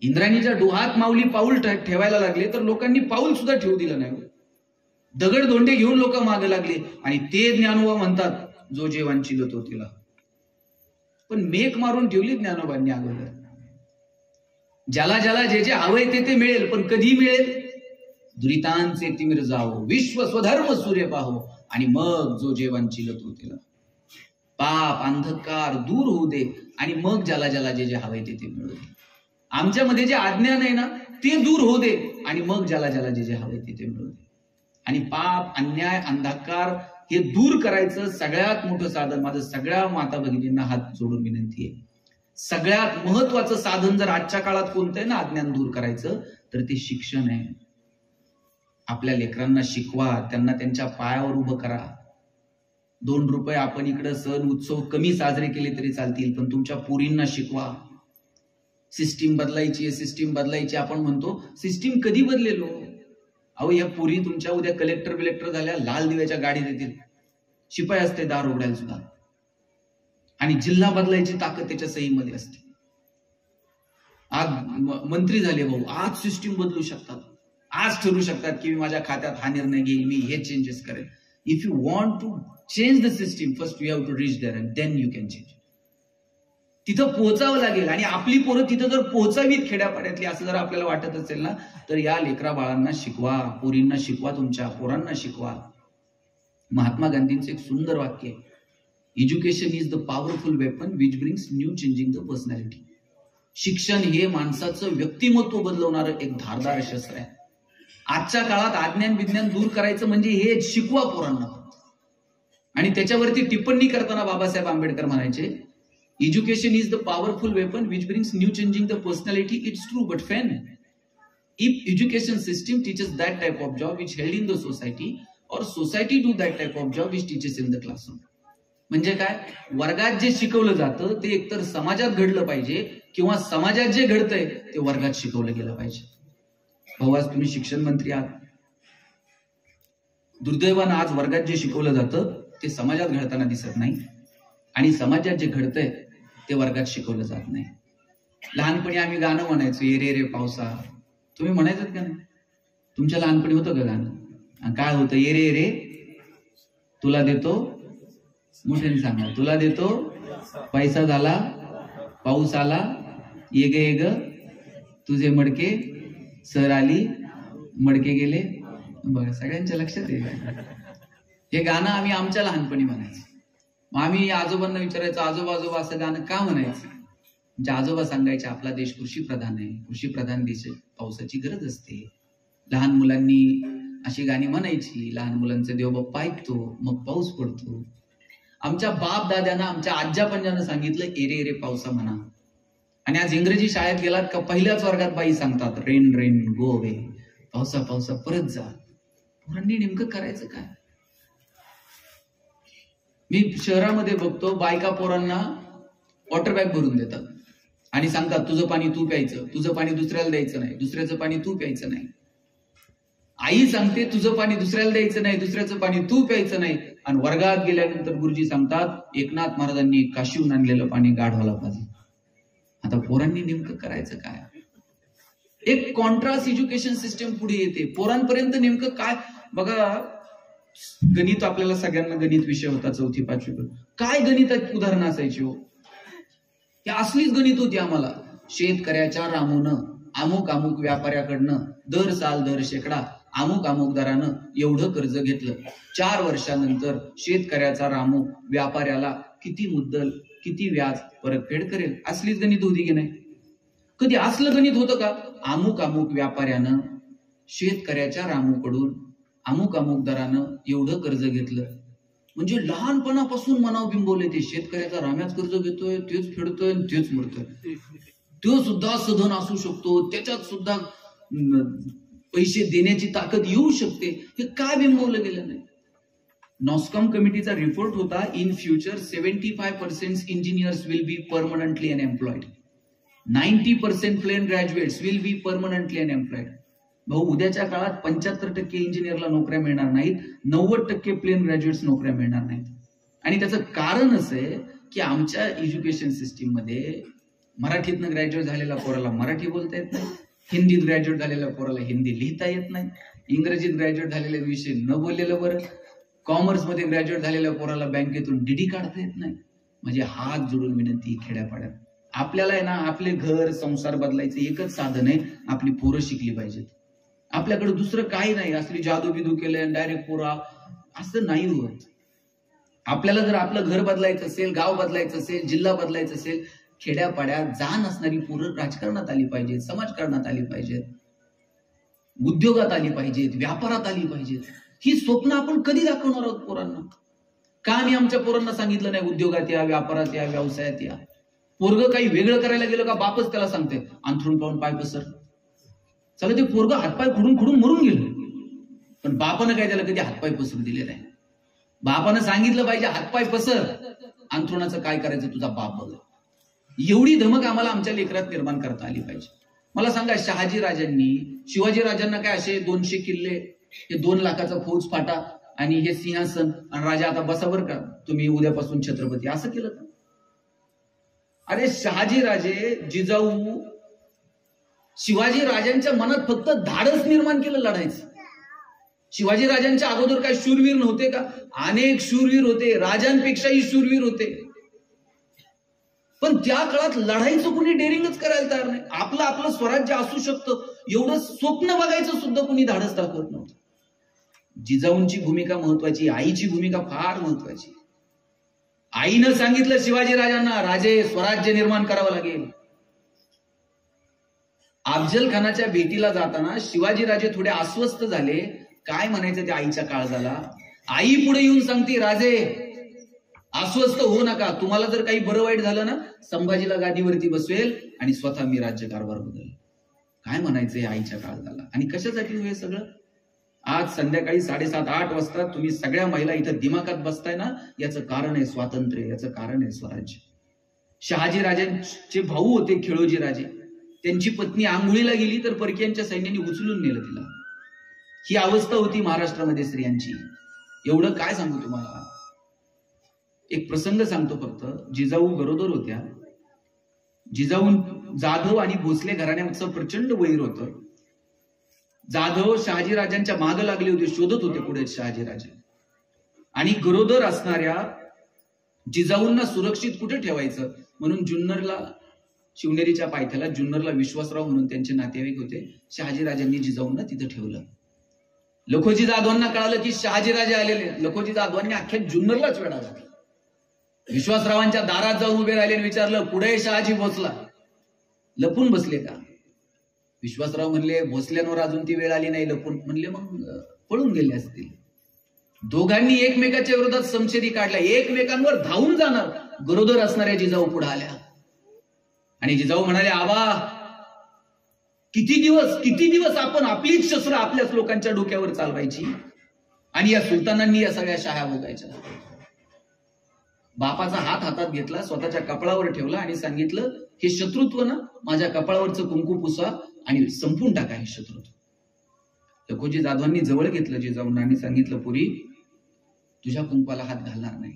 इंद्रायणीच्या डोहात माऊली पाऊल ठेवायला लागले तर लोकांनी पाऊल सुद्धा ठेवू दिलं नाही. दगड धोंडे घेऊन लोक मागे लागले. आणि ते ज्ञानोबा म्हणतात, जो जे वांछित तो तिला. पण मेक मारून ठेवली ज्ञानोबांनी अगोदर. ज्याला ज्याला जे जे हवंय ते मिळेल, पण कधी मिळेल? दुरितांचे तिमिर जावो, विश्व स्वधर्म सूर्य पाहो, आणि मग जो जेवांची लत होते, पाप अंधकार दूर होऊ दे, आणि मग ज्याला ज्याला जे जे हवे ते मिळू दे. आमच्यामध्ये जे अज्ञान आहे ना ते दूर होऊ दे, आणि मग ज्याला ज्याला जे जे हवे ते मिळू दे. आणि पाप अन्याय अंधकार हे दूर करायचं सगळ्यात मोठं साधन, माझं सगळ्या माता भगिनींना हात जोडून विनंती आहे, सगळ्यात महत्वाचं साधन जर आजच्या काळात कोणतं आहे ना अज्ञान दूर करायचं, तर ते शिक्षण आहे. आपल्या लेकरांना शिकवा, त्यांना त्यांच्या पायावर उभं करा. 2 रुपये आपण इकडे सण उत्सव कमी साजरे केले तरी चालतील, पण तुमच्या पोरींना शिकवा. सिस्टीम बदलायची आहे, सिस्टीम बदलायची. आपण म्हणतो सिस्टीम कधी बदलेलो? अहो या पोरी तुमच्या उद्या कलेक्टर बिलेक्टर झाल्या, लाल दिव्याच्या गाडीत येतील, शिपाई असते दार उघडायला सुद्धा, आणि जिल्हा बदलायची ताकद त्याच्या सहीमध्ये असते. आज मंत्री झाले भाऊ, आज सिस्टीम बदलू शकतात, आज ठरवू शकतात की मी माझ्या खात्यात हा निर्णय घेईल, मी हे चेंजेस करेल. If you want to change the system, first you have to reach there and then you can change. तिथं पोहोचावं लागेल, आणि आपली पोरं तिथं जर पोहोचावीत खेड्यापाड्यातली असं जर आपल्याला वाटत असेल ना, तर या लेकरा बाळांना शिकवा, पोरींना शिकवा, तुमच्या पोरांना शिकवा. महात्मा गांधींचं एक सुंदर वाक्य आहे, education is the powerful weapon which brings new changing the personality. शिक्षण हे माणसाचं व्यक्तिमत्व बदलवणारं एक धारदार शस्त्र आहे. आजच्या काळात अज्ञान विज्ञान दूर करायचं म्हणजे हे शिकवा पोरांना. आणि त्याच्यावरती टिप्पणी करताना बाबासाहेब आंबेडकर म्हणायचे, education is the powerful weapon which brings new changing the personality. It's true but फेन. If education system teaches that type of job which held in the society, और society do that type of job which teaches in the classroom. म्हणजे काय, वर्गात जे शिकवलं जातं ते एकतर समाजात घडलं पाहिजे, किंवा समाजात जे घडतंय ते वर्गात शिकवलं गेलं पाहिजे. भाऊ आज तुम्ही शिक्षण मंत्री आहात, दुर्दैवानं आज वर्गात जे शिकवलं जातं ते समाजात घडताना दिसत नाही, आणि समाजात जे घडतंय ते वर्गात शिकवलं जात नाही. लहानपणी आम्ही गाणं म्हणायचो, ये रे रे पावसा. तुम्ही म्हणायचं का नाही? तुमच्या लहानपणी होतं का गाणं? काय होतं? ये रे रे तुला देतो, मोठ्याने सांगा, तुला देतो पैसा झाला, पाऊस आला, ये ग ये ग तुझे मडके, सर आली मडके गेले. बघा सगळ्यांच्या लक्षात येईल. हे गाणं आम्ही आमच्या लहानपणी म्हणायचं. मग आम्ही आजोबांना विचारायचो, आजोबा आजोबा असं गाणं का म्हणायचं? म्हणजे आजोबा सांगायचे आपला देश कृषीप्रधान आहे, कृषीप्रधान देश, पावसाची गरज असते. लहान मुलांनी अशी गाणी म्हणायची, लहान मुलांचे देवबाप्पा ऐकतो मग पाऊस पडतो. आमच्या बाप दाद्यानं, आमच्या आज्या पंजानं सांगितलं एरे एरे पावसा म्हणा. आणि आज इंग्रजी शाळेत गेलात का पहिल्याच वर्गात बाई सांगतात रेन रेन गो अवे, पावसा पावसा परत जा. पोरांनी नेमकं करायचं काय? मी शहरामध्ये बघतो बायका पोरांना वॉटर बॅग भरून देतात आणि सांगतात तुझं पाणी तू प्यायचं, तुझं पाणी दुसऱ्याला द्यायचं नाही, दुसऱ्याचं पाणी तू प्यायचं नाही. आई सांगते तुझं पाणी दुसऱ्याला द्यायचं नाही, दुसऱ्याचं पाणी तू प्यायचं नाही. आणि वर्गात गेल्यानंतर गुरुजी सांगतात एकनाथ महाराजांनी काशीहून आणलेलं पाणी गाढवाला पाहिजे. आता पोरांनी नेमकं करायचं काय? एक कॉन्ट्रास्ट एज्युकेशन सिस्टम पुढे येते. पोरांपर्यंत नेमकं काय? बघा गणित आपल्याला सगळ्यांना गणित विषय होता 4थी 5वी पर्यंत. काय गणितात उदाहरणं असायची हो? हे असलीच गणित होती आम्हाला. शेतकऱ्याच्या रामूनं अमुक अमुक व्यापाऱ्याकडनं दर साल दर शेकडा अमुक अमुक दरानं एवढं कर्ज घेतलं. 4 वर्षानंतर शेतकऱ्याचा रामू व्यापाऱ्याला किती मुद्दल किती व्याज परतफेड करेल. असलीच गणित होती की नाही? कधी असलं गणित होतं का? अमुक अमुक व्यापाऱ्यानं शेतकऱ्याच्या रामूकडून अमुक अमुक दरानं एवढं कर्ज घेतलं. म्हणजे लहानपणापासून मनाव बिंबवले ते शेतकऱ्याचा राम्याच कर्ज घेतोय, तेच फेडतोय, तेच मरतोय. तो सुद्धा सधन असू शकतो, त्याच्यात सुद्धा पैसे देण्याची ताकद येऊ शकते. हे काय बिंबवलं गेलं नाही? नॉस्कॉम कमिटीचा रिपोर्ट होता, in future 75% engineers will be permanently unemployed, 90% plain graduates will be permanently unemployed. भाऊ उद्याच्या काळात 75% इंजिनियरला नोकऱ्या मिळणार नाहीत, 90% प्लेन ग्रॅज्युएट्स नोकऱ्या मिळणार नाहीत. आणि त्याचं कारण असं आहे की आमच्या एज्युकेशन सिस्टीम मध्ये मराठीतनं ग्रॅज्युएट झालेल्या पोराला मराठी बोलता येत नाही, हिंदीत ग्रॅज्युएट झालेल्या पोराला हिंदी लिहिता येत नाही, इंग्रजीत ग्रॅज्युएट झालेल्या विषय न बोललेलं बरं, कॉमर्स मध्ये ग्रॅज्युएट झालेल्या पोराला बँकेतून डीडी काढता येत नाही. म्हणजे हात जोडून विनंती खेड्यापाड्यात आपल्याला आहे ना, आपले घर संसार बदलायचं एकच साधन आहे, आपली पोरं शिकली पाहिजेत. आपल्याकडे दुसरं काही नाही, असली जादू बिदू केलंय डायरेक्ट पुरा, असं नाही होत. आपल्याला जर आपलं घर बदलायचं असेल, गाव बदलायचं असेल, जिल्हा बदलायचं असेल, खेड्यापाड्यात जाण असणारी पोरं राजकारणात आली पाहिजेत, समाजकारणात आली पाहिजेत, उद्योगात आली पाहिजेत, व्यापारात आली पाहिजेत. ही स्वप्न आपण कधी दाखवणार आहोत पोरांना? का आम्ही आमच्या पोरांना सांगितलं नाही उद्योगात या, व्यापारात या, व्यवसायात या? पोरग काही वेगळं करायला गेलं का बापच त्याला सांगते अंथरूण पाहून पाय पसर. चला ते पोरग हातपाय खुडून खुडून मरून गेलं, पण बापानं काय त्याला कधी हातपाय पसरून दिले नाही. बापानं सांगितलं पाहिजे हातपाय पसर, अंथरुणाचं काय करायचं तुझा बाप बघ. एवढी धमक आम्हाला आमच्या लेकरात निर्माण करता आली पाहिजे. मला सांगा, शहाजी राजांनी शिवाजी राजांना काय असे 200 किल्ले, हे 2 लाखाचा फौज फाटा आणि हे सिंहासन आणि राजा आता बसा बरं का तुम्ही उद्यापासून छत्रपती, असं केलं का? अरे शहाजी राजे, जिजाऊ, शिवाजी राजांच्या मनात फक्त धाडस निर्माण केलं लढायचं. शिवाजी राजांच्या अगोदर काय शूरवीर नव्हते का? अनेक शूरवीर होते, राजांपेक्षाही शूरवीर होते, पण त्या काळात लढाईचं कुणी डेअरिंगच करायला तयार नाही. आपलं आपलं स्वराज्य असू शकतं एवढं स्वप्न बघायचं सुद्धा कुणी धाडस दाखवत नव्हतं. जिजाऊंची भूमिका महत्वाची, आईची भूमिका फार महत्वाची. आईनं सांगितलं शिवाजी राजांना, राजे स्वराज्य निर्माण करावं लागेल. अफजल खानाच्या भेटीला जाताना शिवाजी राजे थोडे अस्वस्थ झाले. काय म्हणायचं त्या आईच्या काळजाला? आई पुढे येऊन सांगते, राजे अस्वस्थ होऊ नका, तुम्हाला जर काही बरं वाईट झालं ना, संभाजीला गादीवरती बसवेल आणि स्वतः मी राज्यकारभार बदल. काय म्हणायचंय आईच्या काळजाला? आणि कशासाठी हे सगळं? आज संध्याकाळी 7:30-8 वाजता तुम्ही सगळ्या महिला इथं दिमाखात बसताय ना, याचं कारण आहे स्वातंत्र्य, याचं कारण आहे स्वराज्य. शहाजी राजांचे भाऊ होते खेळोजी राजे, त्यांची पत्नी आंघोळीला गेली तर परकीयांच्या सैन्याने उचलून नेलं तिला. ही अवस्था होती महाराष्ट्रामध्ये स्त्रियांची. एवढं काय सांगू तुम्हाला? एक प्रसंग सांगतो फक्त. जिजाऊ गरोदर होत्या. जिजाऊ जाधव आणि भोसले घराण्याचं प्रचंड वैर होतं. जाधव शहाजी राजांच्या मागे लागले होते, शोधत होते पुढे शहाजी राजे, आणि गरोदर असणाऱ्या जिजाऊंना सुरक्षित कुठे ठेवायचं म्हणून जुन्नरला, शिवनेरीच्या पायथ्याला जुन्नरला विश्वासराव म्हणून त्यांचे नातेवाईक होते. शहाजी राजांनी जिजाऊंना तिथं ठेवलं. लखोजी जाधवांना कळालं की शहाजी राजे आलेले. लखोजी जाधवांनी अख्ख्या जुन्नरलाच वेढा घातला. विश्वासरावांच्या दारात जाऊन उभे राहिले, विचारलं पुढे शहाजी भोसला, लपून बसले का? विश्वासराव म्हणले भोसल्यांवर अजून ती वेळ आली नाही लपून. म्हणले मग पळून गेले असतील. दोघांनी एकमेकाच्या विरोधात समशेरी काढल्या, एकमेकांवर धावून जाणार. गरोदर असणाऱ्या जिजाऊ पुढे आल्या आणि जिजाऊ म्हणाले, आबा किती दिवस आपण आपलीच शस्त्र आपल्याच लोकांच्या डोक्यावर चालवायची आणि या सुलतानांनी या सगळ्या शाह्या भोगायच्या. बापाचा हात हातात घेतला, स्वतःच्या कपाळावर ठेवला आणि सांगितलं, हे शत्रुत्व ना, माझ्या कपाळावरचं कुंकू पुसा आणि संपून टाका हे शत्रुत्व. लखोजी जाधवांनी जवळ घेतलं जिजाऊंना आणि सांगितलं, पुरी तुझ्या कुंकवाला हात घालणार नाही.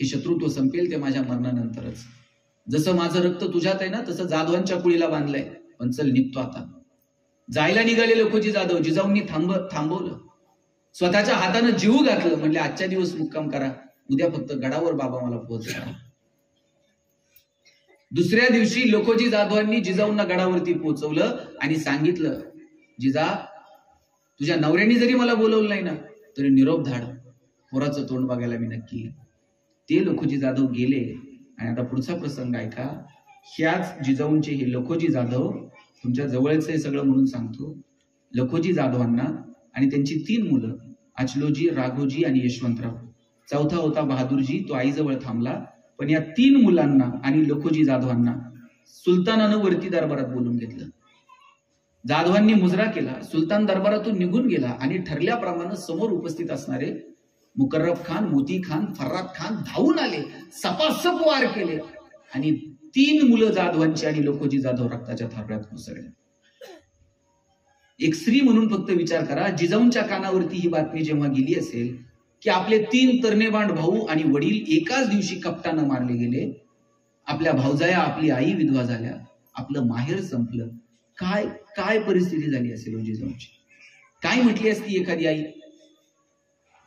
हे शत्रुत्व संपेल ते माझ्या मरणानंतरच. जसं माझं रक्त तुझ्यात आहे ना, तसं जाधवांच्या कुळीला बांधलंय. पण चल निघतो आता. जायला निघाले लखोजी जाधव. जिजाऊंनी थांबवलं. स्वतःच्या हातानं जीव घातलं. म्हणले आजच्या दिवस मुक्काम करा, उद्या फक्त गडावर बाबा मला पोहोचला. दुसऱ्या दिवशी लखोजी जाधवांनी जिजाऊंना गडावरती पोहोचवलं आणि सांगितलं, जिजा तुझ्या नवऱ्याने जरी मला बोलवलं नाही ना तरी निरोप धाड, पोराचं तोंड बघायला मी नक्की येईन. ते लखोजी जाधव गेले. आणि आता पुढचा प्रसंग ऐका. ह्याच जिजाऊंचे हे लखोजी जाधव, तुमच्या जवळचे सगळं म्हणून सांगतो. लखोजी जाधवांना आणि त्यांची 3 मुलं, अचलोजी, राघोजी आणि यशवंतराव. चौथा होता बहादूरजी, तो आईजवळ थांबला. पण या 3 मुलांना आणि लखोजी जाधवांना सुलतानानं वरती दरबारात बोलून घेतलं. जाधवांनी मुजरा केला. सुलतान दरबारातून निघून गेला आणि ठरल्याप्रमाणे समोर उपस्थित असणारे मुकर्रब खान, मोती खान, फर्राद खान धावून आले, सपासप वार केले आणि 3 मुलं जाधवांची आणि लखोजी जाधव रक्ताच्या थापड्यात कोसळले. एक स्त्री म्हणून फक्त विचार करा, जिजाऊंच्या कानावरती ही बातमी जेव्हा गेली असेल की आपले 3 तरणेबांड भाऊ आणि वडील एकाच दिवशी कपटानं मारले गेले, आपल्या भावजाया, आपली आई विधवा झाल्या, आपलं माहेर संपलं, काय काय परिस्थिती झाली असेल जिजाऊंची? काय म्हटली असती एखादी आई?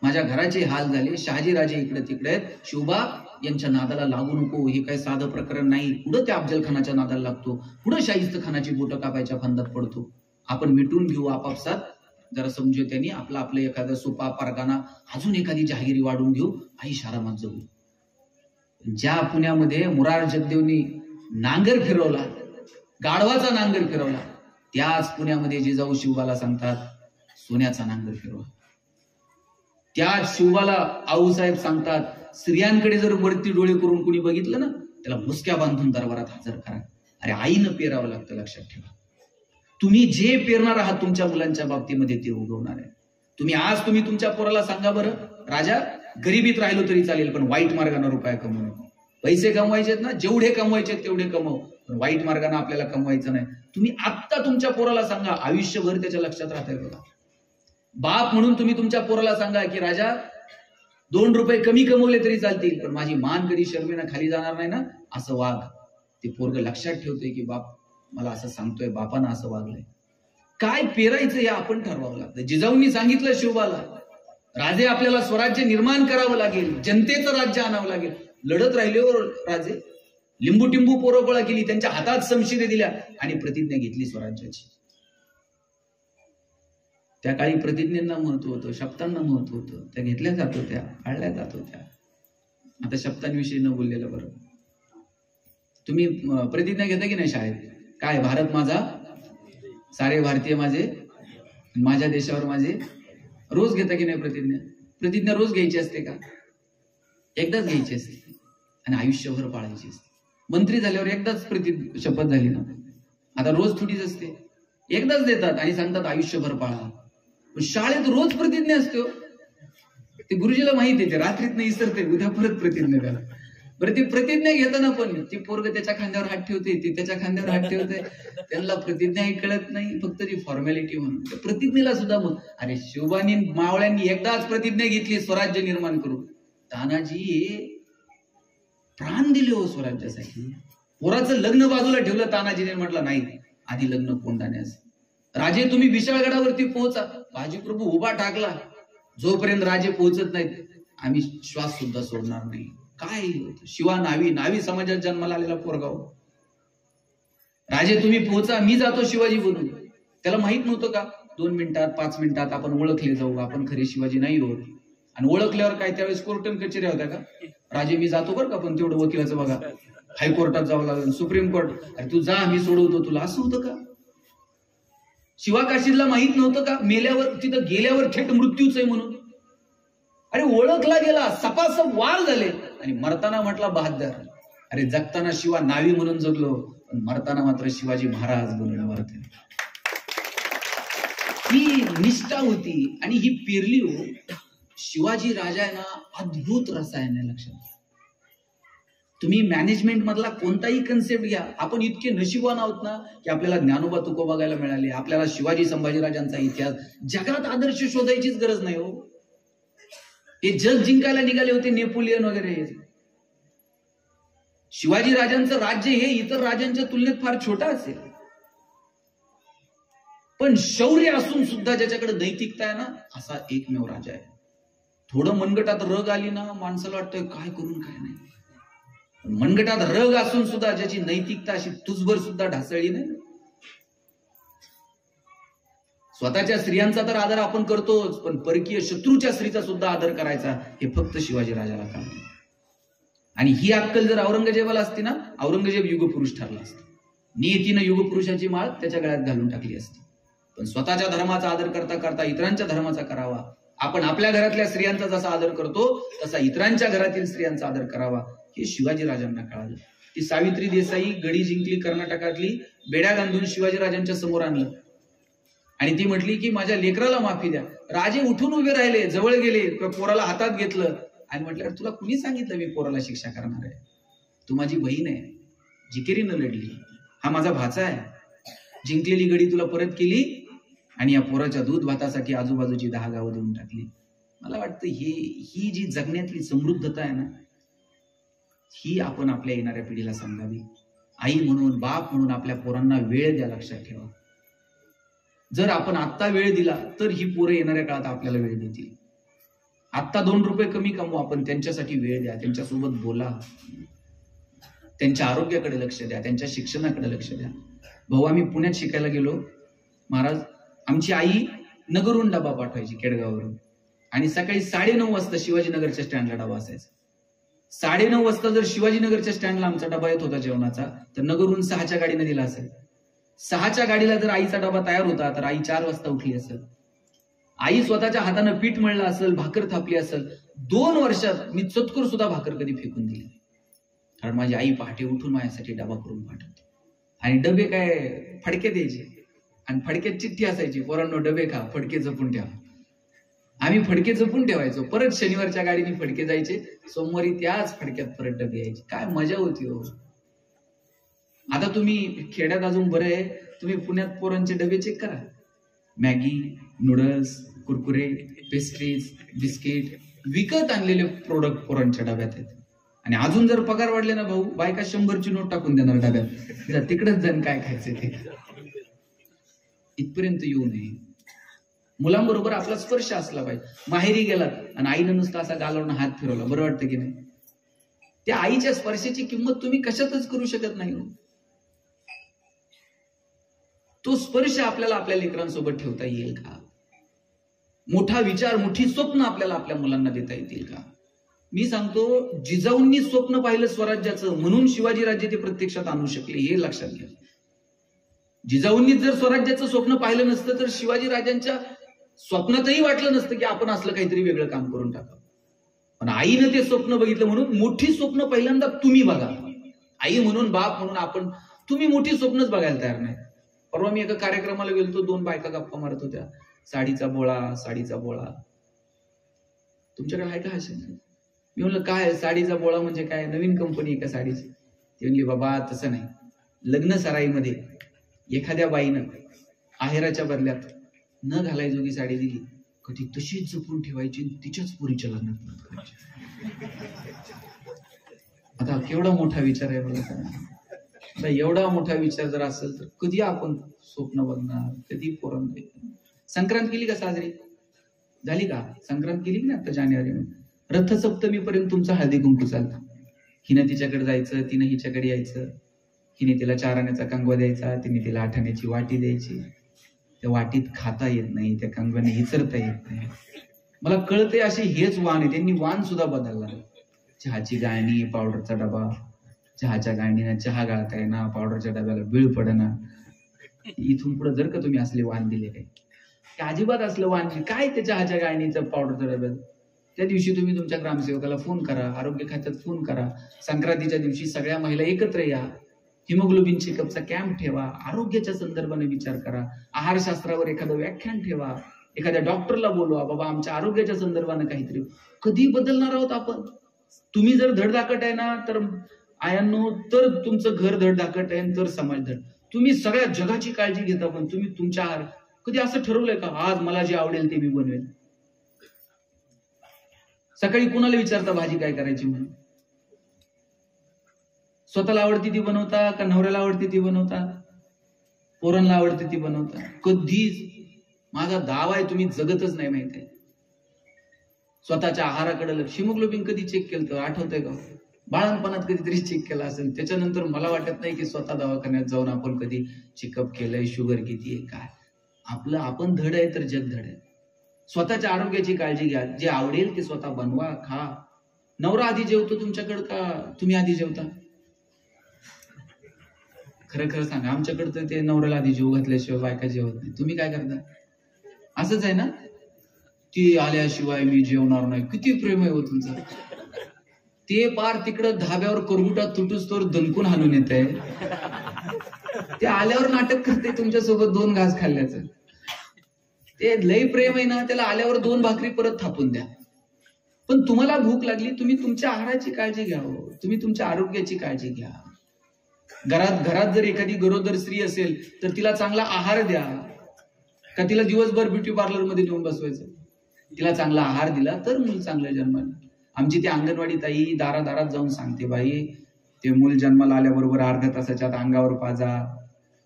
माझ्या घराचे हाल झाले, शहाजी राजे इकडे तिकडे आहेत, शिवबा यांच्या नादाला लागू नको, हे काय साधं प्रकरण नाही. पुढे त्या अफजल खानाच्या नादाला लागतो, पुढे शाहिस्त खानाची बोटं कापायच्या फंदात पडतो. आपण मिटून घेऊ आपापसात, जरा समझोत्याने आपला आपलं एखादा सुपा परगाना अजून एखादी जहागिरी वाढून घेऊ, आरामात जगू. ज्या पुण्यामध्ये मुरार जगदेवनी नांगर फिरवला, गाढवाचा नांगर फिरवला, त्याच पुण्यामध्ये जिजाऊ शिवबाला सांगतात सोन्याचा नांगर फिरवा. त्याच शिवबाला आऊसाहेब सांगतात स्त्रियांकडे जर वरती डोळे करून कुणी बघितलं ना, त्याला मुसक्या बांधून दरबारात हजर करा. अरे आईनं पेरावं लागतं, लक्षात ठेवा. तुम्ही जे पेरणार आहात तुमच्या मुलांच्या बाबतीमध्ये ते उगवणार आहे. तुम्ही तुमच्या पोराला सांगा बरं, राजा गरिबीत राहिलो तरी चालेल पण वाईट मार्गाने रुपया कमवू नको. पैसे कमवायचेत ना, जेवढे कमवायचे तेवढे कमव, पण वाईट मार्गाने आपल्याला कमवायचं नाही. तुम्ही आत्ता तुमच्या पोराला सांगा, आयुष्यभर त्याच्या लक्षात राहतंय बघा. बाप म्हणून तुम्ही तुमच्या पोराला सांगा की राजा 2 रुपये कमी कमवले तरी चालतील पण माझी मान कधी शर्मेनं खाली जाणार नाही ना, असं वाग. ते पोरग लक्षात ठेवतोय की बाप मला असं सांगतोय, बापानं असं वागलंय. काय पेरायचं हे आपण ठरवावं लागतं. जिजाऊंनी सांगितलं शिवबाला, राजे आपल्याला स्वराज्य निर्माण करावं लागेल, जनतेचं राज्य आणावं लागेल. लढत राहिले राजे, लिंबू टिंबू पोरं गोळा केली, त्यांच्या हातात समशिरे दिल्या आणि प्रतिज्ञा घेतली स्वराज्याची. त्या काळी प्रतिज्ञांना महत्व होतं, शब्दांना महत्व होतं, त्या घेतल्या जात होत्या, पाळल्या जात होत्या. आता शब्दांविषयी न बोललेलं बरं. तुम्ही प्रतिज्ञा घेता की नाही शाळेत? काय, भारत माझा, सारे भारतीय माझे, माझ्या देशावर माझे. रोज घेता की नाही प्रतिज्ञा? प्रतिज्ञा रोज घ्यायची असते का? एकदाच घ्यायची असते आणि आयुष्यभर पाळायची असते. मंत्री झाल्यावर एकदाच शपथ झाली ना, आता रोज थोडीच असते. एकदाच देतात आणि सांगतात आयुष्यभर पाळा. शाळेत रोज प्रतिज्ञा असते. ते गुरुजीला माहिती आहे, ते रात्रीत नाही विसरते, उद्या परत प्रतिज्ञा करा. बरं, ती प्रतिज्ञा घेताना पण ती पोरग त्याच्या खांद्यावर हात ठेवते, ती त्याच्या खांद्यावर हात ठेवते. त्यांना प्रतिज्ञाही कळत नाही, फक्त ती फॉर्मॅलिटी म्हणून. प्रतिज्ञेला सुद्धा मग अरे शिवबानी मावळ्यांनी एकदाच प्रतिज्ञा घेतली स्वराज्य निर्माण करू. तानाजी प्राण दिले हो स्वराज्यासाठी. पोराचं लग्न बाजूला ठेवलं तानाजीने, म्हटलं नाही आधी लग्न कोंडाण्यास. राजे तुम्ही विशाळगडावरती पोहोचा. बाजी प्रभू उभा टाकला, जोपर्यंत राजे पोहोचत नाहीत आम्ही श्वास सुद्धा सोडणार नाही. काय शिवा नावी समाजात जन्माला आलेला पोरगा. राजे तुम्ही पोहोचा, मी जातो शिवाजी बनून. त्याला माहित नव्हतं का 2 मिनिटात 5 मिनिटात आपण ओळखले जाऊ, आपण खरे शिवाजी नाही होत. आणि ओळखल्यावर काय त्यावेळेस कोर्टन कचेऱ्या होत्या का? राजे मी जातो बरं का, पण तेवढं वकिलाचं बघा, हायकोर्टात जावं लागेल, सुप्रीम कोर्ट, अरे तू जा मी सोडवतो तुला, असं होतं का? शिवाकाशीला माहित नव्हतं का मेल्यावर, तिथं गेल्यावर थेट मृत्यूच आहे म्हणून? अरे ओळखला गेला, सपासप वार झाले आणि मरताना म्हटला बहादर. अरे जगताना शिवा नावी म्हणून जगलो, पण मरताना मात्र शिवाजी महाराज बनून मरते. ही निष्ठा होती आणि ही पेरली हो. शिवाजी राजा आहे ना, अद्भुत रसायन आहे. लक्षात, तुम्ही मॅनेजमेंट मधला कोणताही कन्सेप्ट घ्या, आपण इतके नशिबवान आहोत ना की आपल्याला ज्ञानोबा तुको बघायला मिळाले, आपल्याला शिवाजी संभाजीराजांचा इतिहास. जगात आदर्श शोधायचीच गरज नाही हो. हे जग जिंकायला निघाले होते नेपोलियन वगैरे. शिवाजी राजांचं राज्य हे इतर राजांच्या तुलनेत फार छोटा असेल, पण शौर्य असून सुद्धा ज्याच्याकडे नैतिकता आहे ना, असा एकमेव राजा आहे. थोडं मनगटात रग आली ना, माणसाला वाटतंय काय करून काय नाही. मनगटात रग असून सुद्धा ज्याची नैतिकता अशी तुझभर सुद्धा ढासळली नाही. स्वतःच्या स्त्रियांचा तर आदर आपण करतोच, पण परकीय शत्रूच्या स्त्रीचा सुद्धा आदर करायचा हे फक्त शिवाजी राजाला कळलं. आणि ही अक्कल जर औरंगजेबाला असती ना, औरंगजेब युगपुरुष ठरला असता. नियतीनं युगपुरुषाची माळ त्याच्या गळ्यात घालून टाकली असती. पण स्वतःच्या धर्माचा आदर करता करता इतरांच्या धर्माचा करावा. आपण आपल्या घरातल्या स्त्रियांचा जसा आदर करतो तसा इतरांच्या घरातील स्त्रियांचा आदर करावा, हे शिवाजी राजांना कळालं. ती सावित्री देसाई गडी जिंकली कर्नाटकातली, बेड्या बांधून शिवाजी राजांच्या समोर आणलं आणि ती म्हटली की माझ्या लेकराला माफी द्या. राजे उठून उभे राहिले, जवळ गेले, पोराला हातात घेतलं आणि म्हटलं तुला कुणी सांगितलं मी पोराला शिक्षा करणार आहे? तू माझी बहीण आहे, जिकेरीनं लढली. हा माझा भाचा आहे. जिंकलेली गडी तुला परत केली आणि या पोराच्या दूध भातासाठी आजूबाजूची 10 गावं देऊन टाकली. मला वाटतं ही जी जगण्यातली समृद्धता आहे ना, ही आपण आपल्या येणाऱ्या पिढीला सांगावी. आई म्हणून, बाप म्हणून आपल्या पोरांना वेळ द्या. लक्षात ठेवा, जर आपण आत्ता वेळ दिला तर ही पोरं येणाऱ्या काळात आपल्याला वेळ देतील. आत्ता 2 रुपये कमी कमवू, आपण त्यांच्यासाठी वेळ द्या, त्यांच्यासोबत बोला, त्यांच्या आरोग्याकडे लक्ष द्या, त्यांच्या शिक्षणाकडे लक्ष द्या. भाऊ, आम्ही पुण्यात शिकायला गेलो महाराज आमची आई नगरहून डबा पाठवायची केडगाववरून, आणि सकाळी 9:30 वाजता शिवाजीनगरच्या स्टँडला डबा असायचा. 9:30 वाजता जर शिवाजीनगरच्या स्टँडला आमचा डबा येत होता जेवणाचा, तर नगरहून 6च्या गाडीने दिला असेल. 6च्या गाडीला जर आईचा डबा तयार होता तर आई 4 वाजता उठली असेल. आई स्वतःच्या हातानं पीठ मळलं असेल, भाकर थापली असेल. 2 वर्षात मी चतकुर सुद्धा भाकर कधी फेकून दिली, कारण माझी आई पहाटे उठून माझ्यासाठी डबा करून पाठवते. आणि डबे काय फडके द्यायचे, आणि फडक्यात चिठ्ठी असायची, पोरांनो डबे खा, फडके जपून ठेवा. आम्ही फडके जपून ठेवायचो. परत शनिवारच्या गाडीने फडके जायचे, सोमवारी त्याच फडक्यात परत डबे यायचे. काय मजा होती हो. आता तुम्ही खेड्यात अजून बरं आहे, तुम्ही पुण्यात पोरांचे डबे चेक करा. Maggi, noodles, Kurkure, pastries, biscuit, विकत आणलेले प्रोडक्ट पोरांच्या डब्यात आहेत. आणि अजून जर पगार वाढले ना भाऊ, बायका 100ची नोट टाकून देणार डब्यात, तिकडेच जाण काय खायचंय ते. इथपर्यंत येऊ नये. मुलांबरोबर आपला स्पर्श असला पाहिजे. माहेरी गेलात आणि आईनं नुसता असा गालावरून हात फिरवला, बरं वाटतं की नाही? त्या आईच्या स्पर्शाची किंमत तुम्ही कशातच करू शकत नाही. तो स्पर्श आपल्याला आपल्या लेकरांसोबत ठेवता येईल का? मोठा विचार, मोठी स्वप्न आपल्याला आपल्या मुलांना देता येतील का? मी सांगतो, जिजाऊंनी स्वप्न पाहिलं स्वराज्याचं, म्हणून शिवाजी राज्य ते प्रत्यक्षात आणू शकले, हे लक्षात घ्या. जिजाऊंनी जर स्वराज्याचं स्वप्न पाहिलं नसतं तर शिवाजी राजांच्या स्वप्नातही वाटलं नसतं की आपण असलं काहीतरी वेगळं काम करून टाकावं. पण आईनं ते स्वप्न बघितलं, म्हणून मोठी स्वप्न पहिल्यांदा तुम्ही बघा. आई म्हणून, बाप म्हणून आपण, तुम्ही मोठी स्वप्नच बघायला तयार नाही. परवा मी एका कार्यक्रमाला गेलतो, 2 बायका गप्पा मारत होत्या, साडीचा बोळा, साडीचा बोळा. तुमच्याकडे आहे का असे? मी म्हणलं काय साडीचा बोळा म्हणजे काय, नवीन कंपनी आहे का साडीची? ती म्हणली बाबा तसं नाही, लग्न सराईमध्ये एखाद्या बाईनं आहेराच्या बदल्यात न घालायजोगी साडी दिली, कधी तशीच जपून ठेवायची, तिच्याच पुरीच्या लग्नात करायची. आता केवढा मोठा विचार आहे बघा. आता एवढा मोठा विचार जर असेल तर कधी आपण स्वप्न बघणार, कधी पोरांना. संक्रांत केली का साजरी? झाली का? संक्रांत केली की नाही आता जानेवारीमध्ये? रथसप्तमीपर्यंत तुमचा हळदी कुंकू चालतं. हिनं तिच्याकडे जायचं, तिनं हिच्याकडे यायचं. हिने तिला 4 आण्याचा कंगवा द्यायचा, तिने तिला 8 आण्याची वाटी द्यायची. त्या वाटीत खाता येत नाही, त्या कंगव्याने हिचरता येत नाही. मला कळते असे हेच वाण आहे. त्यांनी वाण सुद्धा बदलला. चहाची गाळणी, पावडरचा डबा. चहाच्या गाळणीनं चहा गाळता येणार, पावडरच्या डब्याला बीळ पडना. इथून पुढे जर का तुम्ही असले वाण दिले काय, अजिबात असलं वाण काय त्या चहाच्या गाळणीचं, पावडरच्या डब्यात. त्या दिवशी तुम्ही तुमच्या ग्रामसेवकाला फोन करा, आरोग्य खात्यात फोन करा. संक्रांतीच्या दिवशी सगळ्या महिला एकत्र या, हिमोग्लोबिन चेकअपचा कॅम्प ठेवा, आरोग्याच्या संदर्भाने विचार करा, आहारशास्त्रावर एखादं व्याख्यान ठेवा, एखाद्या डॉक्टरला बोलवा, बाबा आमच्या आरोग्याच्या संदर्भाने काहीतरी. कधी बदलणार आहोत आपण? तुम्ही जर धडधाकट आहे ना, तर आयांनो, तर तुमचं घर धडधाकट आहे, तर समाज धड. तुम्ही सगळ्या जगाची काळजी घेता, पण तुम्ही तुमच्या आहार कधी असं ठरवलंय का, आज मला जे आवडेल ते मी बनवेल? सकाळी कुणाला विचारता भाजी काय करायची म्हणून? स्वतःला आवडती ती बनवता का नवऱ्याला आवडती ती बनवता? पोरांना आवडते ती बनवता? कधीच. माझा दावा आहे तुम्ही जगतच नाही. माहिती आहे, स्वतःच्या आहाराकडे लक्ष. हिमोग्लोबिन कधी चेक केलं तर आठवतंय का? बाळणपणात कधीतरी चेक केला असेल. त्याच्यानंतर मला वाटत नाही की स्वतः दवाखान्यात जाऊन आपण कधी चेकअप केलंय, शुगर किती आहे काय. आपलं आपण धड आहे तर जग धड आहे. स्वतःच्या आरोग्याची काळजी घ्या. जे आवडेल ते स्वतः बनवा, खा. नवरा आधी जेवतो तुमच्याकडे का तुम्ही आधी जेवता? खरं खरं सांगा. आमच्याकडे तर ते नवऱ्याला आधी जेव घातल्याशिवाय बायका जेवत नाही. तुम्ही काय करता? असंच आहे ना? ती आल्याशिवाय मी जेवणार नाही. किती प्रेम आहे हो तुमचं. ते पार तिकडं धाब्यावर करगुटा तुटूस तर दणकून हाणून येत आहे. ते आल्यावर नाटक करते तुमच्यासोबत 2 घास खाल्ल्याचं. ते लय प्रेम आहे ना, त्याला आल्यावर 2 भाकरी परत थापून द्या. पण तुम्हाला भूक लागली, तुम्ही तुमच्या आहाराची काळजी घ्या. तुम्ही तुमच्या आरोग्याची काळजी घ्या. घरात जर एखादी गरोदर स्त्री असेल तर तिला चांगला आहार द्या. का तिला दिवसभर ब्युटी पार्लर मध्ये नेऊन बसवायचं? तिला चांगला आहार दिला तर मूल चांगलं जन्माला. आमची ती अंगणवाडी ताई दारादारात जाऊन सांगते, बाई ते मूल जन्माला आल्याबरोबर अर्ध्या तासाच्या आत अंगावर पाजा,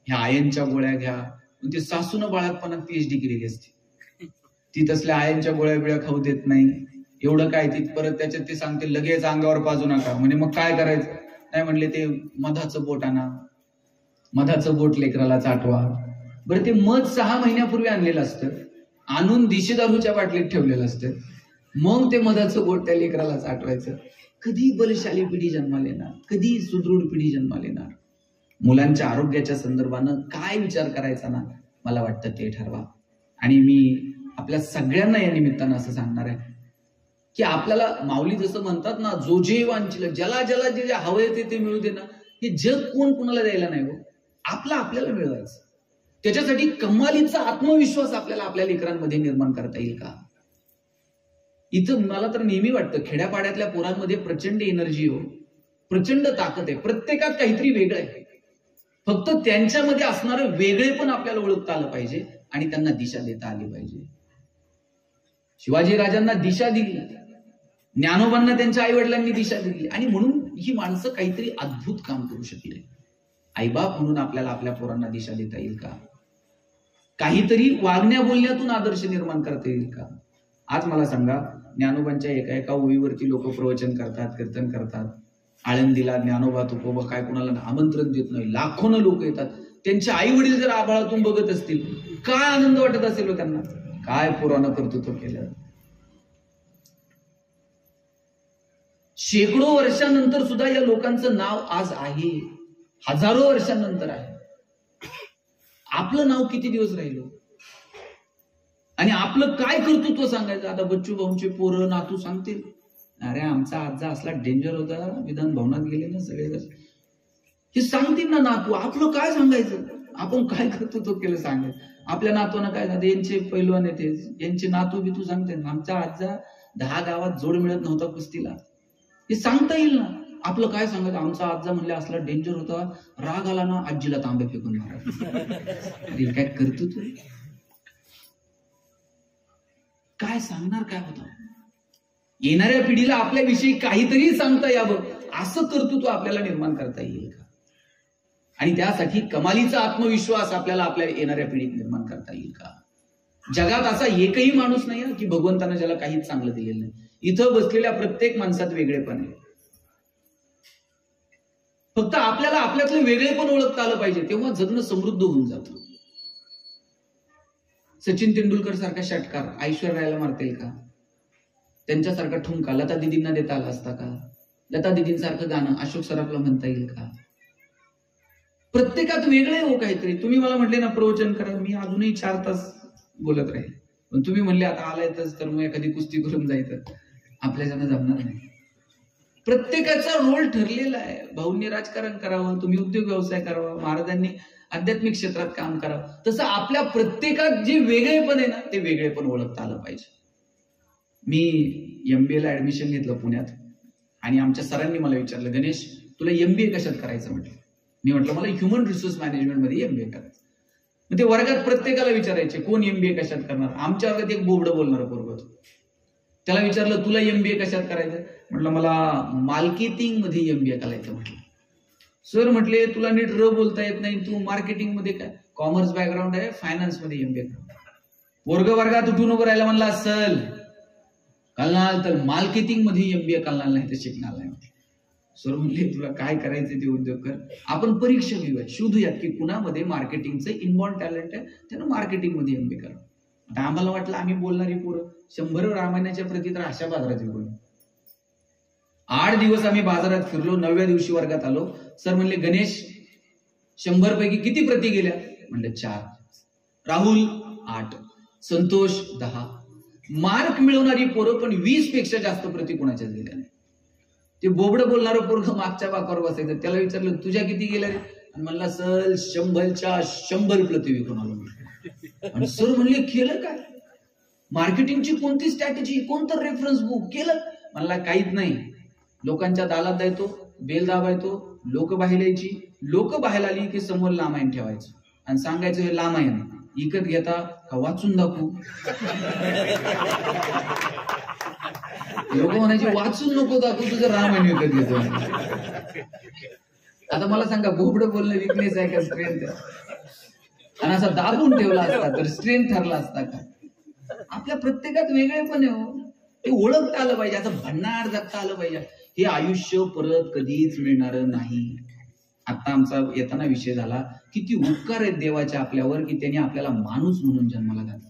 ह्या आयनच्या गोळ्या घ्या. ते सासूनं बाळातपणात PhD केलेली असते. ती तसल्या आयनच्या गोळ्या बिळ्या खाऊ देत नाही. एवढं काय, ती परत त्याच्यात ते सांगते लगेच अंगावर पाजू नका. म्हणजे मग काय करायचं? नाही म्हणले ते मधाचं बोट आणा, मधाचं बोट लेकराला चाटवा. बरं ते मध 6 महिन्यापूर्वी आणलेलं असतं, आणून दिशेदारूच्या बाटलीत ठेवलेलं असतं, मग ते मधाचं बोट त्या लेकराला चाटवायचं. कधी बलशाली पिढी जन्माला येणार, कधी सुदृढ पिढी जन्माला येणार? मुलांच्या आरोग्याच्या संदर्भानं काय विचार करायचा ना, मला वाटतं ते ठरवा. आणि मी आपल्या सगळ्यांना या निमित्तानं असं सांगणार आहे की आपल्याला माऊली जसं म्हणतात ना, जो जे वांछिल, ज्याला ज्याला जे हवं येते ते मिळू दे ना, हे जग कोण कुणाला द्यायला नाही हो, आपला आपल्याला मिळवायचं. त्याच्यासाठी कमालीचा आत्मविश्वास आपल्याला आपल्या लेकरांमध्ये निर्माण करता येईल का? इथं मला तर नेहमी वाटतं खेड्यापाड्यातल्या पोरांमध्ये प्रचंड एनर्जी हो, प्रचंड ताकद आहे, प्रत्येकात काहीतरी वेगळं आहे. फक्त त्यांच्यामध्ये असणारं वेगळे पण आपल्याला ओळखता आलं पाहिजे आणि त्यांना दिशा देता आली पाहिजे. शिवाजी राजांना दिशा दिली, ज्ञानोबांना त्यांच्या आई वडिलांनी दिशा दिली, आणि म्हणून ही माणसं काहीतरी अद्भुत काम करू शकले. आईबाप म्हणून आपल्याला आपल्या पोरांना दिशा देता येईल का? काहीतरी वागण्या बोलण्यातून आदर्श निर्माण करता येईल का? आज मला सांगा, ज्ञानोबांच्या एका एका ओळीवरती लोक प्रवचन करतात, कीर्तन करतात. आळंदीला ज्ञानोबा तुकोबा काय कोणाला आमंत्रण देत नाही, लाखोनं लोक येतात. त्यांचे आई वडील जर आभाळातून बघत असतील, काय आनंद वाटत असेल त्यांना, काय पुराणं कर्तृत्व केलं. शेकडो वर्षांनंतर सुद्धा या लोकांचं नाव आज आहे, हजारो वर्षांनंतर आहे. आपलं नाव किती दिवस राहिलं आणि आपलं काय कर्तृत्व सांगायचं? आता बच्चू भाऊंचे पोरं नातू सांगतील, अरे आमचा आजा असला डेंजर होता, विधान भवनात गेले ना सगळे, हे सांगतील ना नातू. आपलं काय सांगायचं? आपण काय कर्तृत्व केलं सांगायचं? आपल्या नातूंना काय सांगते, यांचे पैलवान येते, यांचे नातू बी तू सांगते, आमचा आजा 10 गावात जोड मिळत नव्हता कुस्तीला, हे सांगता येईल ना. आपलं काय सांगायचं? आमचा आजा म्हणले असला डेंजर होता, राग आला ना आजीला तांबे फेकून मारा. काय कर्तृत्व? काय सांगणार? काय होतं? येणाऱ्या पिढीला आपल्याविषयी काहीतरी सांगता यावं, असं कर्तृत्व आपल्याला निर्माण करता येईल का? आणि त्यासाठी कमालीचा आत्मविश्वास आपल्याला आपल्या येणाऱ्या पिढीत निर्माण करता येईल का? जगात असा एकही माणूस नाही की भगवंतानं ज्याला काहीच चांगलं दिलेलं नाही. इथं बसलेल्या प्रत्येक माणसात वेगळेपण आहे. फक्त आपल्याला आपल्यातलं वेगळेपण ओळखता आलं पाहिजे, तेव्हा जगणं समृद्ध होऊन जातं. सचिन तेंडुलकर सारखा षटकार ऐश्वर्याला मारतील का? त्यांच्यासारखा ठुमका लता दिदींना देता आला असता का? लता दिदींसारखं गाणं अशोक सराफला म्हणता येईल का? प्रत्येकात वेगळे हो काहीतरी. तुम्ही मला म्हटले ना प्रवचन करा, मी अजूनही 4 तास बोलत राहील, पण तुम्ही म्हणले आता आलायतच तर मग एखादी कुस्ती करून जायचं, आपल्याच्यानं जमणार नाही. प्रत्येकाचा रोल ठरलेला आहे. भाऊंनी राजकारण करावं, तुम्ही उद्योग व्यवसाय करावा, महाराजांनी आध्यात्मिक क्षेत्रात काम करावं. तसं आपल्या प्रत्येकात जे वेगळेपण आहे ना, ते वेगळेपण ओळखता आलं पाहिजे. मी MBA ला ऍडमिशन घेतलं पुण्यात, आणि आमच्या सरांनी मला विचारलं, गणेश तुला MBA कशात करायचं म्हटलं. मी म्हटलं मला ह्युमन रिसोर्स मॅनेजमेंट मध्ये MBA करायचं. मग ते वर्गात प्रत्येकाला विचारायचे कोण MBA कशात करणार. आमच्या वर्गात एक बोबडं बोलणार पोरग होतं, त्याला विचारलं तुला MBA कशात करायचं. म्हटलं मला मार्केटिंग मध्ये MBA करायचं. म्हटलं सर म्हटले तुला नीट बोलता येत नाही, तू मार्केटिंग मध्ये काय, कॉमर्स बॅकग्राऊंड आहे, फायनान्स मध्ये MBA कर. वर्गात उठून उभं राहिला, म्हणला असल कळणार तर मार्केटिंग मध्ये MBA कळणार नाही तर शिकणार नाही. सर म्हणले तुला काय करायचं ते उद्योग कर, आपण परीक्षा घेऊया, शोधूयात की कुणामध्ये मार्केटिंगचं इनबॉर्न टॅलेंट आहे, त्यानं मार्केटिंग मध्ये MBA करा. आता आम्हाला वाटलं आम्ही बोलणारी पोरं 100 रामायणाच्या प्रती तर अशा बाजारात येऊ. 8 दिवस आम्ही बाजारात फिरलो. 9व्या दिवशी वर्गात आलो. सर म्हणले गणेश 100 पैकी किती प्रती गेल्या. म्हणले 4. राहुल 8, संतोष 10. मार्क मिळवणारी पोरं पण 20 पेक्षा जास्त प्रती कोणाच्याच गेल्या नाही. ते बोबडं बोलणारं पोरग मागच्या बाकावर बसायचं, त्याला विचारलं तुझ्या किती गेल्या रे, आणि म्हणला सर 100च्या 100 प्रती विकून आलो. आणि सर म्हणले केलं काय, मार्केटिंगची कोणती स्ट्रॅटेजी, कोणतं रेफरन्स बुक केलं. म्हणला काहीच नाही, लोकांच्या दालात जायचो, बेल दाबायचो, लोक बाहेर यायची, लोक बाहेर आली की समोर लामायण ठेवायचं आणि सांगायचं हे लामायण विकत घेता का वाचून दाखवू. लोक म्हणायचे वाचून नको दाखवू, तुझं रामायण विकत घेतो. आता मला सांगा बोबडं बोलणं विकनेस आहे का स्ट्रेंथ आहे? आणि असा दाबून ठेवला असता तर स्ट्रेंथ ठरला असता का? आपल्या प्रत्येकात वेगळेपण आहे हो, ते ओळखता आलं पाहिजे, असं भन्नाट जगता आलं पाहिजे. हे आयुष्य परत कधीच मिळणार नाही. आता आमचा येताना विषय झाला, किती उपकार आहेत देवाचे आपल्यावर की त्यांनी आपल्याला माणूस म्हणून जन्माला घातला.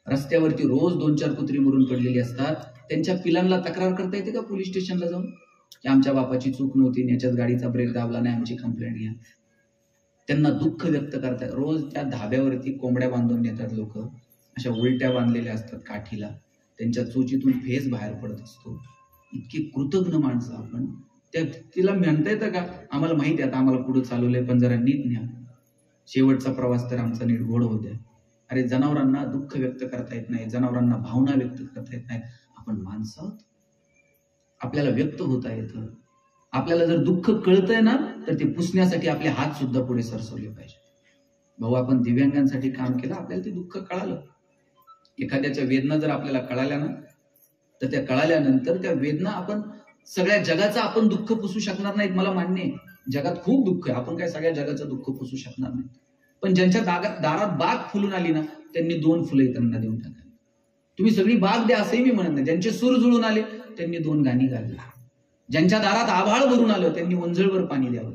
रस्त्यावरती रोज 2-4 कुत्री मरून पडलेली असतात. त्यांच्या पिलांना तक्रार करता येते का पोलीस स्टेशनला जाऊन की आमच्या बापाची चूक नव्हती, याच्याच गाडीचा ब्रेक दाबला नाही, आमची कंप्लेंट घ्या? त्यांना दुःख व्यक्त करतात. रोज त्या धाब्यावरती कोंबड्या बांधून नेतात लोक, अशा उलट्या बांधलेल्या असतात काठीला, त्यांच्या चोचीतून फेस बाहेर पडत असतो. इतकी कृतज्ञ माणसं आपण. तिला म्हणता येतं का आम्हाला माहिती आहे आता आम्हाला पुढे चालवलंय, पण जरा नीट न्या, शेवटचा प्रवास तर आमचा नीट गोड होऊ द्या. अरे जनावरांना दुःख व्यक्त करता येत नाही, जनावरांना भावना व्यक्त करता येत नाहीत, आपण माणसं आहोत, आपल्याला व्यक्त होता येतं. आपल्याला जर दुःख कळतंय ना तर ते पुसण्यासाठी आपले हात सुद्धा पुढे सरसवले पाहिजे. भाऊ आपण दिव्यांगांसाठी काम केलं, आपल्याला ते दुःख कळालं. एखाद्याच्या वेदना जर आपल्याला कळाल्या ना तर त्या कळाल्यानंतर त्या वेदना आपण सगळ्या जगाचं आपण दुःख पुसू शकणार नाहीत, मला मान्य आहे. जगात खूप दुःख आहे, आपण काय सगळ्या जगाचं दुःख पुसू शकणार नाही. पण ज्यांच्या दारात बाग फुलून आली ना त्यांनी 2 फुलं त्यांना देऊन टाका. तुम्ही सगळी बाग द्या असंही मी म्हणत नाही. ज्यांचे सूर जुळून आले त्यांनी 2 गाणी गायली. ज्यांच्या दारात आभाळ भरून आलं त्यांनी ओंजळवर पाणी द्यावं.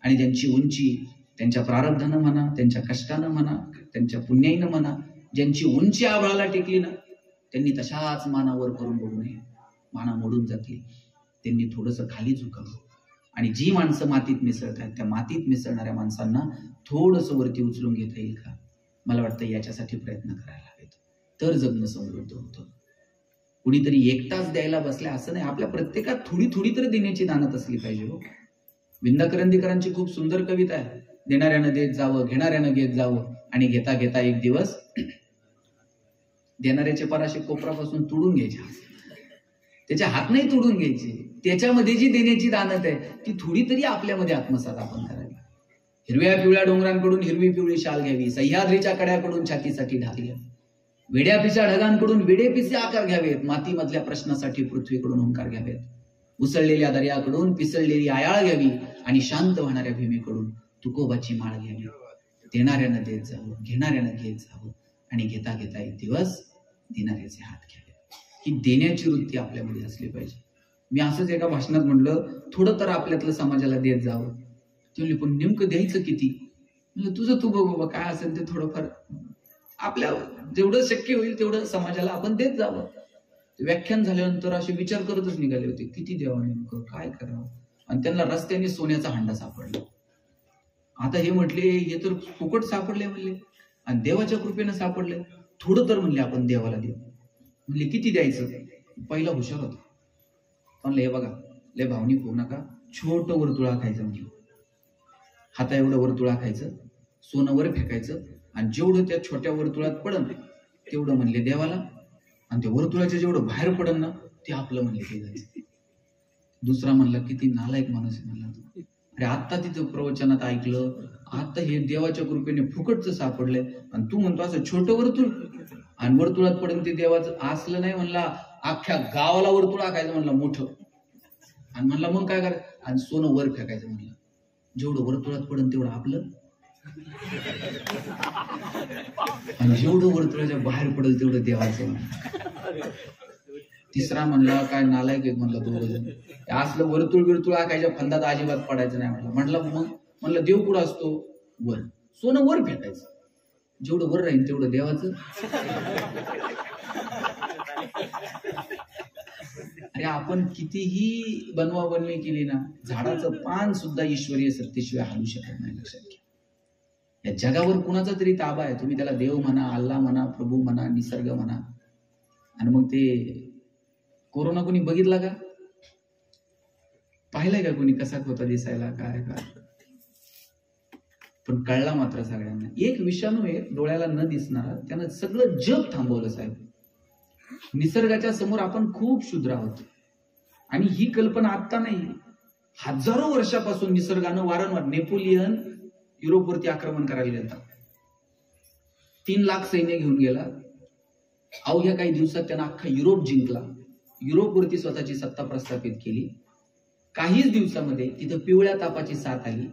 आणि ज्यांची उंची त्यांच्या प्रारब्धानं म्हणा, त्यांच्या कष्टानं म्हणा, त्यांच्या पुण्याईनं म्हणा, ज्यांची उंची आभाळाला टेकली ना त्यांनी तशाच मानावर करून बघू नये, माना मोडून जातील. त्यांनी थोडंसं खाली झुकावं. आणि जी माणसं मातीत मिसळत आहेत त्या मातीत मिसळणाऱ्या माणसांना थोडंसं वरती उचलून घेता येईल का? मला वाटतं याच्यासाठी प्रयत्न करायला हवेत, तर जगणं समृद्ध होतं. कुणीतरी एकटाच द्यायला बसल्या असं नाही, आपल्या प्रत्येकात थोडी थोडी तर देण्याची दानत असली पाहिजे. हो, विंदा करंदीकरांची खूप सुंदर कविता आहे, देणाऱ्यानं देत जावं, घेणाऱ्यानं घेत जावं, आणि घेता घेता एक दिवस देणाऱ्याचे पराशे कोपरापासून तोडून घ्यायचे, त्याचे हात नाही तोडून घ्यायचे. त्याच्यामध्ये जी देण्याची दानत आहे ती थोडी तरी आपल्यामध्ये आत्मसात आपण करावी. हिरव्या पिवळ्या डोंगरांकडून हिरवी पिवळी शाल घ्यावी, सह्याद्रीच्या कड्याकडून छातीसाठी ढाल घ्यावी, वेड्यापिच्या ढगांकडून वेडेपिसे आकार घ्यावेत, मातीमधल्या प्रश्नासाठी पृथ्वीकडून ओंकार घ्यावेत, उसळलेल्या दर्याकडून पिसळलेली आयाळ घ्यावी, आणि शांत वाहणाऱ्या भीमेकडून तुकोबाची माळ घ्यावी. देणाऱ्यानं देत जावं, घेणाऱ्यानं घेत जावं, आणि घेता घेता एक दिवस देणाऱ्याचे हात घ्यावे. ही देण्याची वृत्ती आपल्यामध्ये असली पाहिजे. मी असंच एका भाषणात म्हणलं, थोडं तर आपल्यातलं समाजाला देत जावं. ते म्हणले पण नेमकं द्यायचं किती? म्हणलं तुझं तू बघ बाबा, काय असेल ते थोडंफार आपल्या जेवढं शक्य होईल तेवढं समाजाला आपण देत जावं. व्याख्यान झाल्यानंतर असे विचार करतच निघाले होते, किती द्यावं, नेमकं काय करावं. आणि त्यांना रस्त्याने सोन्याचा हांडा सापडला. आता हे म्हटले हे तर फुकट सापडले म्हणले, आणि देवाच्या कृपेनं सापडले, थोडं तर म्हणले आपण देवाला देऊ. म्हणले किती द्यायचं? पहिला हुशार होता, म्हणलं हे बघा लय भावनिक होऊ नका, छोटं वर्तुळा खायचं, म्हणजे हाता एवढं वर्तुळा खायचं, सोनं वर फेकायचं, आणि जेवढं त्या छोट्या वर्तुळात पडन तेवढं म्हणले देवाला, आणि त्या वर्तुळाच्या जेवढं बाहेर पडन ना ते आपलं म्हणले ते जायचं. दुसरा म्हणला किती नालायक माणूस आहे म्हणला, अरे आत्ता तिथं प्रवचनात ऐकलं, आता हे देवाच्या कृपेने फुकटचं सापडलंय, आणि तू म्हणतो असं छोटं वर्तुळ, आणि वर्तुळात पडून ते देवाचं असलं नाही म्हणला, अख्ख्या गावाला वर्तुळ आखायचं म्हणला मोठं, आणि म्हणला मग काय करायचं, आणि सोनं वर फेकायचं म्हणलं, जेवढं वर्तुळात पडन तेवढं आपलं, आणि जेवढं वर्तुळाच्या बाहेर पडेल तेवढं देवाचं. तिसरा म्हणला काय नालायक आहेत म्हणला दोघ जण, असलं वर्तुळ बिरतुळ आखायच्या फंदात अजिबात पडायचं नाही म्हणला. म्हटलं मग म्हणलं देव कुठं असतो? वर. सोनं वर फेकायचं, जेवढं वर राहील तेवढं देवाचं. अरे आपण कितीही बनवा बनवी केली ना, झाडाचं पान सुद्धा ईश्वरीय सत्तेशिवाय हलू शकत नाही. लक्षात घ्या, या जगावर कुणाचा तरी ताबा आहे. तुम्ही त्याला देव म्हणा, अल्ला म्हणा, प्रभू म्हणा, निसर्ग म्हणा. आणि मग ते कोरोना कोणी बघितला का? पाहिलंय का कोणी कसा होता दिसायला, काय काय? पण कळला मात्र सगळ्यांना, एक विषाणू आहे डोळ्याला न दिसणारा, त्यानं सगळं जग थांबवलं साहेब. निसर्गाच्या समोर आपण खूप क्षुद्र आहोत. आणि ही कल्पना आता नाही, हजारो वर्षापासून निसर्गानं वारंवार, नेपोलियन युरोपवरती आक्रमण करायला गेला, 3 लाख सैन्य घेऊन गेला, अवघ्या काही दिवसात त्यानं अख्खा युरोप जिंकला, युरोपवरती स्वतःची सत्ता प्रस्थापित केली. काहीच दिवसामध्ये तिथं पिवळ्या तापाची साथ आली,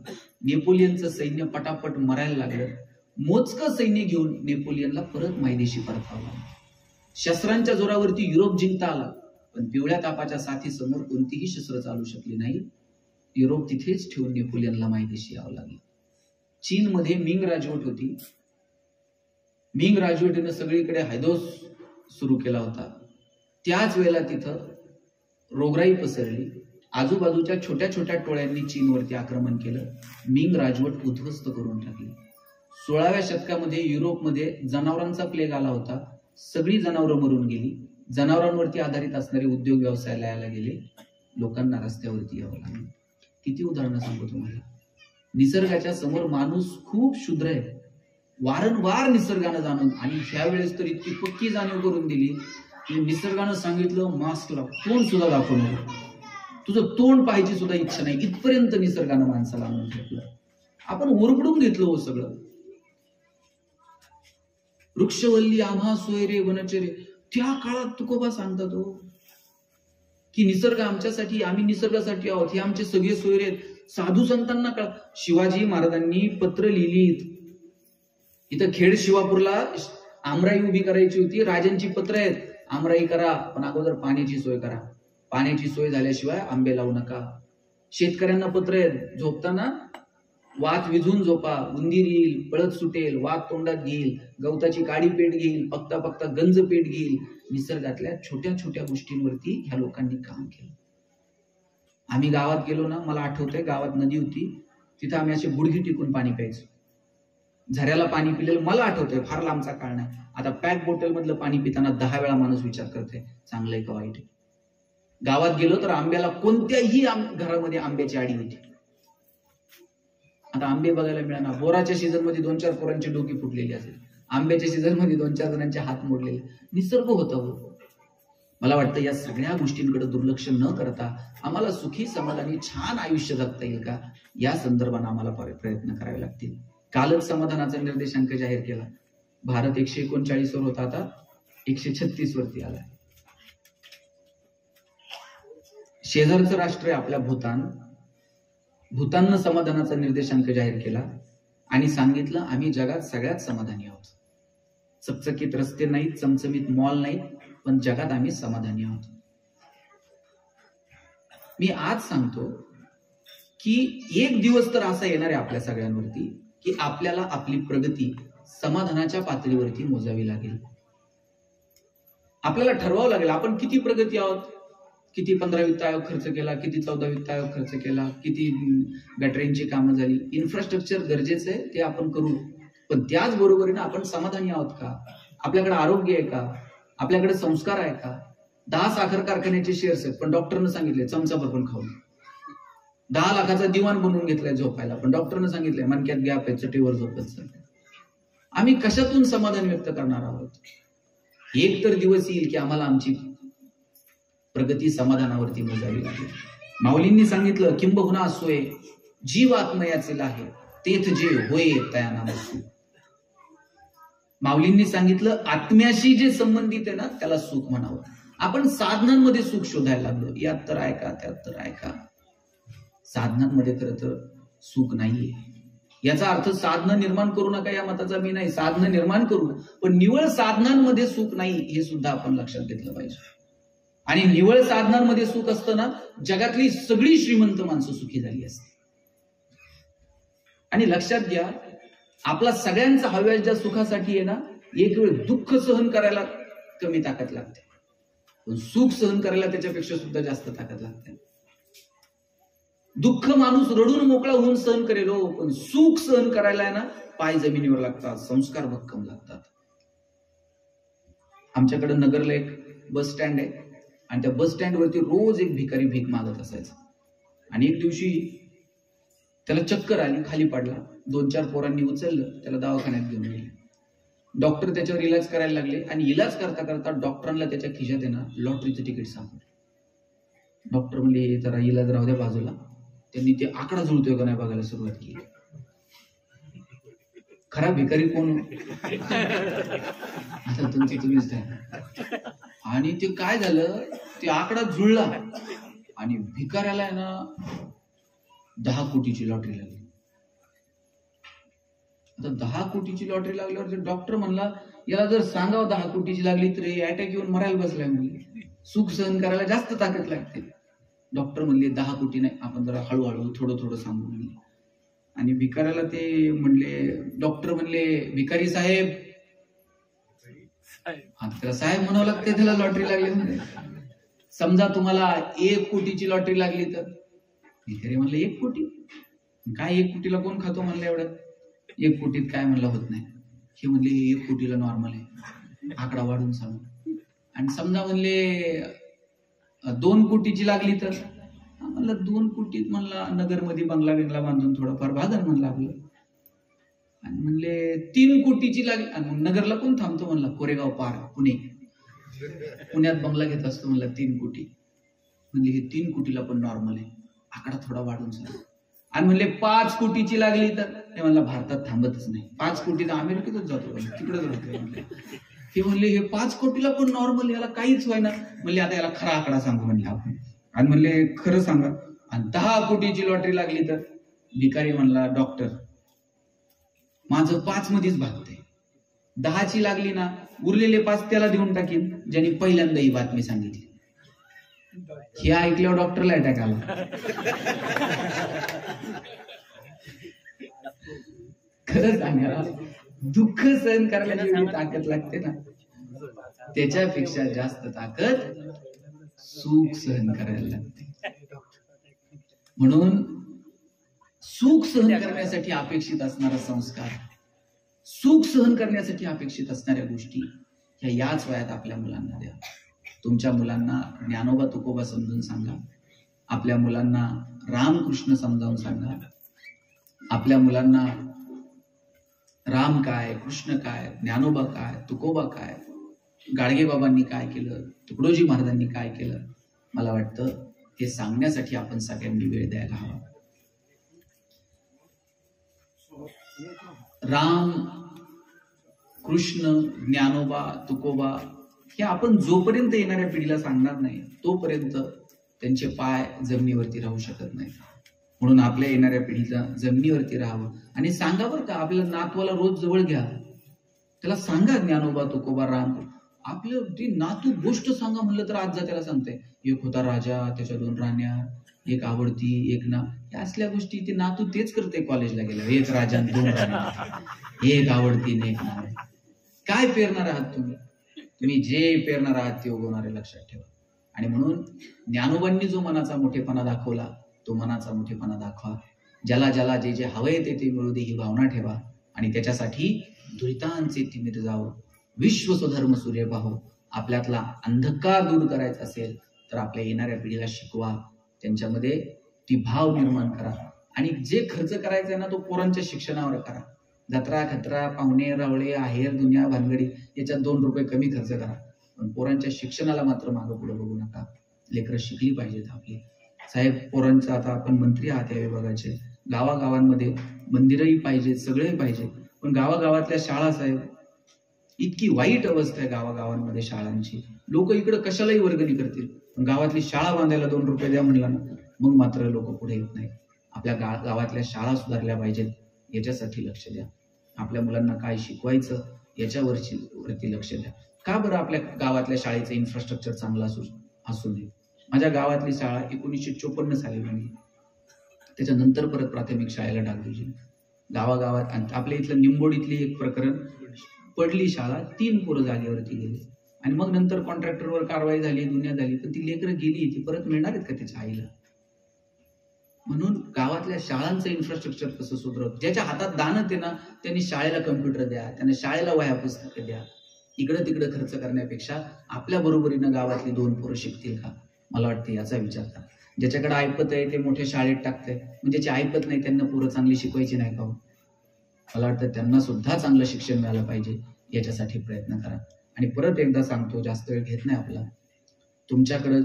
नेपोलियनचं सैन्य पटापट मरायला लागलं. मोजकं सैन्य घेऊन नेपोलियनला परत मायदेशी परतावला. शस्त्रांच्या जोरावरती युरोप जिंकता आला, पण पिवळ्या तापाच्या साथीसमोर कोणतीही शस्त्र चालू शकली नाही. युरोप तिथेच ठेवून नेपोलियनला मायदेशी यावं लागलं. चीनमध्ये मिंग राजवट होती. मिंग राजवटीनं सगळीकडे हैदोस सुरू केला होता. त्याच वेळेला तिथं रोगराई पसरली. आजूबाजूच्या छोट्या छोट्या टोळ्यांनी चीनवरती आक्रमण केलं. मिंग राजवट उद्ध्वस्त करून टाकली. 16व्या शतकामध्ये युरोपमध्ये जनावरांचा प्लेग आला होता. सगळी जनावरं मरून गेली. जनावरांवरती आधारित असणारे उद्योग व्यवसाय लयाला गेले. लोकांना रस्त्यावरती यावं लागलं. किती उदाहरणं सांगू तुम्हाला. निसर्गाच्या समोर माणूस खूप क्षुद्र आहे. वारंवार निसर्गानं जाणून, आणि ह्या वेळेस तर इतकी पक्की जाणीव करून दिली की निसर्गानं सांगितलं मास्क लाव, तोंड सुद्धा दाखवू नको, तुझं तोंड पाहायची सुद्धा इच्छा नाही, इथपर्यंत निसर्गानं माणसाला आणून ठेवलं. आपण ओरबडून घेतलं हो सगळं. वृक्षवल्ली आम्हा सोयरे वनचरे, त्या काळात तुकोबा सांगतात हो की निसर्ग आमच्यासाठी, आम्ही निसर्गासाठी आहोत, हे आमचे सगळे सोयरे आहेत. साधू संतांना कळ. शिवाजी महाराजांनी पत्र लिहिलीत. इथं खेड शिवापूरला आमराई उभी करायची होती. राजांची पत्र आहेत, आमराई करा, पण अगोदर पाण्याची सोय करा. पाण्याची सोय झाल्याशिवाय आंबे लावू नका. शेतकऱ्यांना पत्र आहेत, झोपताना वात विझून झोपा, उंदीर येईल, पळत सुटेल, वात तोंडात घेईल, गवताची काडी पेट घेईल, पक्ता पक्ता गंज पेट घेईल. निसर्गातल्या छोट्या छोट्या गोष्टींवरती ह्या लोकांनी काम केलं. आम्ही गावात गेलो ना, मला आठवतंय गावात नदी होती, तिथं आम्ही असे गुडघी टिकून पाणी प्यायचो. झऱ्याला पाणी पिलेलं मला आठवतंय, फार लांबचा काळ नाही. आता पॅक बॉटल मधलं पाणी पिताना 10 वेळा माणूस विचार करते चांगलं आहे का वाईट आहे. गावात गेलो तर आंब्याला कोणत्याही घरामध्ये आंब्याची आडी होती. आता आंबे बघायला मिळाला. बोराच्या सीझन मध्ये 2-4 पोरांची डोकी फुटलेली असेल, आंब्याच्या सीझन मध्ये 2-4 जणांचे हात मोडलेले. निसर्ग होता हो. मला वाटतं या सगळ्या गोष्टींकडे दुर्लक्ष न करता आम्हाला सुखी समाधानी छान आयुष्य जगता येईल का, या संदर्भाने आम्हाला प्रयत्न करावे लागतील. कालच समाधानाचा निर्देशांक जाहीर केला. भारत 139 वर होता, आता 136 वरती आला. शेजारचं राष्ट्र आहे आपल्या भूतान. भूताननं समाधानाचा निर्देशांक जाहीर केला आणि सांगितलं आम्ही जगात सगळ्यात समाधानी आहोत. चकचकीत रस्ते नाहीत, चमचमीत मॉल नाहीत, पण जगात आम्ही समाधानी आहोत. मी आज सांगतो की एक दिवस तर असा येणार आहे आपल्या सगळ्यांवरती की आपल्याला आपली प्रगती समाधानाच्या पातळीवरती मोजावी लागेल. आपल्याला ठरवावं लागेल आपण किती प्रगती आहोत. किती 15 वित्त आयोग खर्च केला, किती 14 वित्त आयोग खर्च केला, किती गटरींची कामं झाली. इन्फ्रास्ट्रक्चर गरजेचं आहे, ते आपण करू, पण त्याच बरोबरीने आपण समाधानी आहोत का. आपल्याकडे आरोग्य आहे का, आपल्याकडे संस्कार आहे का. 10 साखर कारखान्याचे शेअर्स आहेत, पण डॉक्टरनं सांगितले चमचाभर पण खाऊ. 10 लाखाचा दिवाण बनवून घेतलाय झोपायला, पण डॉक्टरनं सांगितलंय मनक्यात गॅप आहे, चटीवर झोपत. आम्ही कशातून समाधान व्यक्त करणार आहोत. एक तर दिवस येईल की आम्हाला आमची प्रगती समाधानावरती मोजावी लागेल. माऊलींनी सांगितलं किंबहुना सोय जीव आत्मयाचे आहे, तेथ जे होय तया नसू. माऊलींनी सांगितलं आत्म्याशी जे संबंधित आहे ना त्याला सुख म्हणावं. आपण साधनांमध्ये सुख शोधायला लागलो, यात तर आहे का, त्यात तर आहे का. साधनांमध्ये खरं तर सुख नाहीये. याचा अर्थ साधनं निर्माण करू नका या मताचा मी नाही. साधनं निर्माण करू, पण निवळ साधनांमध्ये सुख नाही हे सुद्धा आपण लक्षात घेतलं पाहिजे. आणि निवळ साधनांमध्ये सुख असताना जगातली सगळी श्रीमंत माणसं सुखी झाली असते. आणि लक्षात घ्या आपला सगळ्यांचा हव्याच्या सुखासाठी आहे ना, एक वेळ दुःख सहन करायला कमी ताकद लागते, पण सुख सहन करायला त्याच्यापेक्षा सुद्धा जास्त ताकद लागते. दुःख माणूस रडून मोकळा होऊन सहन करेल, पण सुख सहन करायला आहे ना पाय जमिनीवर लागतात, संस्कार भक्कम लागतात. आमच्याकडे नगरला एक बस स्टँड आहे आणि त्या बस स्टँड वरती रोज एक भिकारी भीक मागत असायचा. आणि एक दिवशी त्याला चक्कर आली, खाली पडला. 2-4 पोरांनी उचललं, त्याला दवाखान्यात घेऊन गेले. डॉक्टर त्याच्यावर इलाज करायला लागले आणि इलाज करता करता डॉक्टरांना त्याच्या खिशात आहे ना लॉटरीचं तिकीट सापडलं. डॉक्टर म्हणले जरा इलाज राहू द्या बाजूला. त्यांनी ते आकडा जुळतोय का नाही बघायला सुरुवात केली. खरा भिकारी कोण आता तुमची तुम्हीच आहे. आणि ते काय झालं, ते आकडा जुळला आणि भिकाऱ्याला आहे ना 10 कोटीची लॉटरी लागली. आता 10 कोटीची लॉटरी लागल्यावर डॉक्टर म्हणला याला जर सांगावं 10 कोटीची लागली तर अटॅक येऊन मरायला बसलाय. म्हणजे सुख सहन करायला जास्त ताकद लागते. डॉक्टर म्हणले 10 कोटी नाही, आपण जरा हळूहळू थोडं थोडं सांगू म्हणले. आणि भिकाऱ्याला ते म्हणले, डॉक्टर म्हणले भिकारी साहेब, त्याला साहेब म्हणावं लागते, त्याला लॉटरी लागली म्हणजे. समजा तुम्हाला 1 कोटीची लॉटरी लागली तर? भिकारी म्हणले 1 कोटी काय, 1 कोटीला कोण खातो म्हणलं एवढं, 1 कोटीत काय म्हणलं होत नाही. हे म्हणले 1 कोटीला नॉर्मल आहे, आकडा वाढून सांगू. आणि समजा म्हणले 2 कोटीची लागली तर? म्हणलं 2 कोटीत म्हणला नगरमध्ये बंगला बिंगला बांधून थोडंफार भागन म्हणलं आपलं. आणि म्हणले 3 कोटीची लागली, आणि नगरला कोण थांबतो म्हणला, कोरेगाव पार पुणे, पुण्यात बंगला घेत असतो म्हणला 3 कोटी. म्हणजे हे 3 कोटीला पण नॉर्मल आहे, आकडा थोडा वाढून सांगू. आणि म्हणले 5 कोटीची लागली तर? ते म्हणला भारतात थांबतच नाही, 5 कोटी तर अमेरिकेतच जातो, तिकडेच राहतो. ते म्हणले हे 5 कोटीला पण नॉर्मल, याला काहीच व्हायना. म्हणले आता याला खरा आकडा सांगू म्हणले आपण. आणि म्हणले खरं सांगा. आणि 10 कोटीची लॉटरी लागली तर? भिकारी म्हणला डॉक्टर माझं 5 मध्येच भागते, 10ची लागली ना उरलेले 5 त्याला देऊन टाकीन ज्यांनी पहिल्यांदा ही बातमी सांगितली. हे ऐकल्यावर डॉक्टरला अटॅक आला. खरं सांगा, दुःख सहन करायला जेवढी ताकद लागते ना, त्याच्यापेक्षा जास्त ताकद सुख सहन करायला लागते. म्हणून सुख सहन करण्यासाठी अपेक्षित असणारा संस्कार, सुख सहन करण्यासाठी अपेक्षित असणाऱ्या गोष्टी ह्या याच वयात आपल्या मुलांना द्या. तुमच्या मुलांना ज्ञानोबा तुकोबा समजून सांगा, आपल्या मुलांना रामकृष्ण समजावून सांगा, आपल्या मुलांना राम काय, कृष्ण काय, ज्ञानोबा काय, तुकोबा काय, गाडगे बाबांनी काय केलं, तुकडोजी महाराजांनी काय केलं. मला वाटतं हे सांगण्यासाठी आपण सगळ्यांनी वेळ द्यायला हवा. राम, कृष्ण, ज्ञानोबा, तुकोबा हे आपण जोपर्यंत येणाऱ्या पिढीला सांगणार नाही तोपर्यंत त्यांचे पाय जमिनीवरती राहू शकत नाही. म्हणून आपल्या येणाऱ्या पिढीला जमिनीवरती राहावं आणि सांगा बरं का, आपल्या नातवाला रोज जवळ घ्या, त्याला सांगा ज्ञानोबा, तुकोबा, राम. आपलं ती नातू गोष्ट सांगा म्हणलं तर आज त्याला सांगते, एक होता राजा, त्याच्या 2 राण्या, एक आवडती, एक ना, या असल्या गोष्टी ते नातू तेच करते कॉलेजला गेल्या, 1 राजा 2 राण्या, 1 आवडती, 1 ना. काय पेरणार आहात तुम्ही? तुम्ही जे पेरणार आहात ते उगवणार आहे, लक्षात ठेवा. आणि म्हणून ज्ञानोबांनी जो मनाचा मोठेपणा दाखवला तो मनाचा मोठेपणा दाखवा. ज्याला ज्याला जे जे हवंय ते मिळू दे ही भावना ठेवा. आणि त्याच्यासाठी दुरितांचे तिमिर जावो, विश्व स्वधर्म सूर्य पाहो. आपल्यातला अंधकार दूर करायचा असेल तर आपल्या येणाऱ्या पिढीला शिकवा, त्यांच्यामध्ये ती भाव निर्माण करा. आणि जे खर्च करायचा आहे ना तो पोरांच्या शिक्षणावर करा. जत्रा खत्रा, पाहुणे रावळे, आहेर, दुनिया, भानगडी याच्यात 2 रुपये कमी खर्च करा, पण पोरांच्या शिक्षणाला मात्र मागं पुढे बघू नका. लेकरं शिकली पाहिजेत आपली. साहेब, पोरांचं आता आपण मंत्री आहात या विभागाचे, गावागावांमध्ये मंदिरही पाहिजे, सगळे पाहिजे, पण गावागावातल्या शाळा साहेब इतकी वाईट अवस्था आहे गावागावांमध्ये शाळांची. लोक इकडे कशालाही वर्गणी करतील, पण गावातली शाळा बांधायला 2 रुपये द्या म्हणला ना मग मात्र लोक पुढे येत नाही. आपल्या गावातल्या शाळा सुधारल्या पाहिजेत, याच्यासाठी लक्ष द्या. आपल्या मुलांना काय शिकवायचं याच्यावरती लक्ष द्या. का बरं आपल्या गावातल्या शाळेचं इन्फ्रास्ट्रक्चर चांगलं असू नये? माझ्या गावातली शाळा 1954 साली बनली, त्याच्यानंतर परत प्राथमिक शाळेला डाग दिली. गावागावात आपल्या इथलं निंबोडीतली एक प्रकरण, पडली शाळा, 3 पोरं जागेवरती गेली आणि मग नंतर कॉन्ट्रॅक्टरवर कारवाई झाली, दुनिया झाली, पण ती लेकरं गेली, ती परत मिळणार आहेत का त्याच्या आईला? म्हणून गावातल्या शाळांचं इन्फ्रास्ट्रक्चर कसं सुधारत, ज्याच्या हातात दानत आहे ना त्यांनी शाळेला कम्प्युटर द्या, त्यांना शाळेला वह्या पुस्तकं द्या. इकडं तिकडं खर्च करण्यापेक्षा आपल्या बरोबरीनं गावातली 2 पोरं शिकतील का? मला वाटतं याचा विचार करा. ज्याच्याकडे ऐपत आहे ते मोठ्या शाळेत टाकतंय, म्हणजे ज्याची ऐपत नाही त्यांना पोरं चांगली शिकवायची नाही का? मला वाटतं त्यांना सुद्धा चांगलं शिक्षण मिळालं पाहिजे, याच्यासाठी प्रयत्न करा. आणि परत एकदा सांगतो, जास्त वेळ घेत नाही आपला, तुमच्याकडे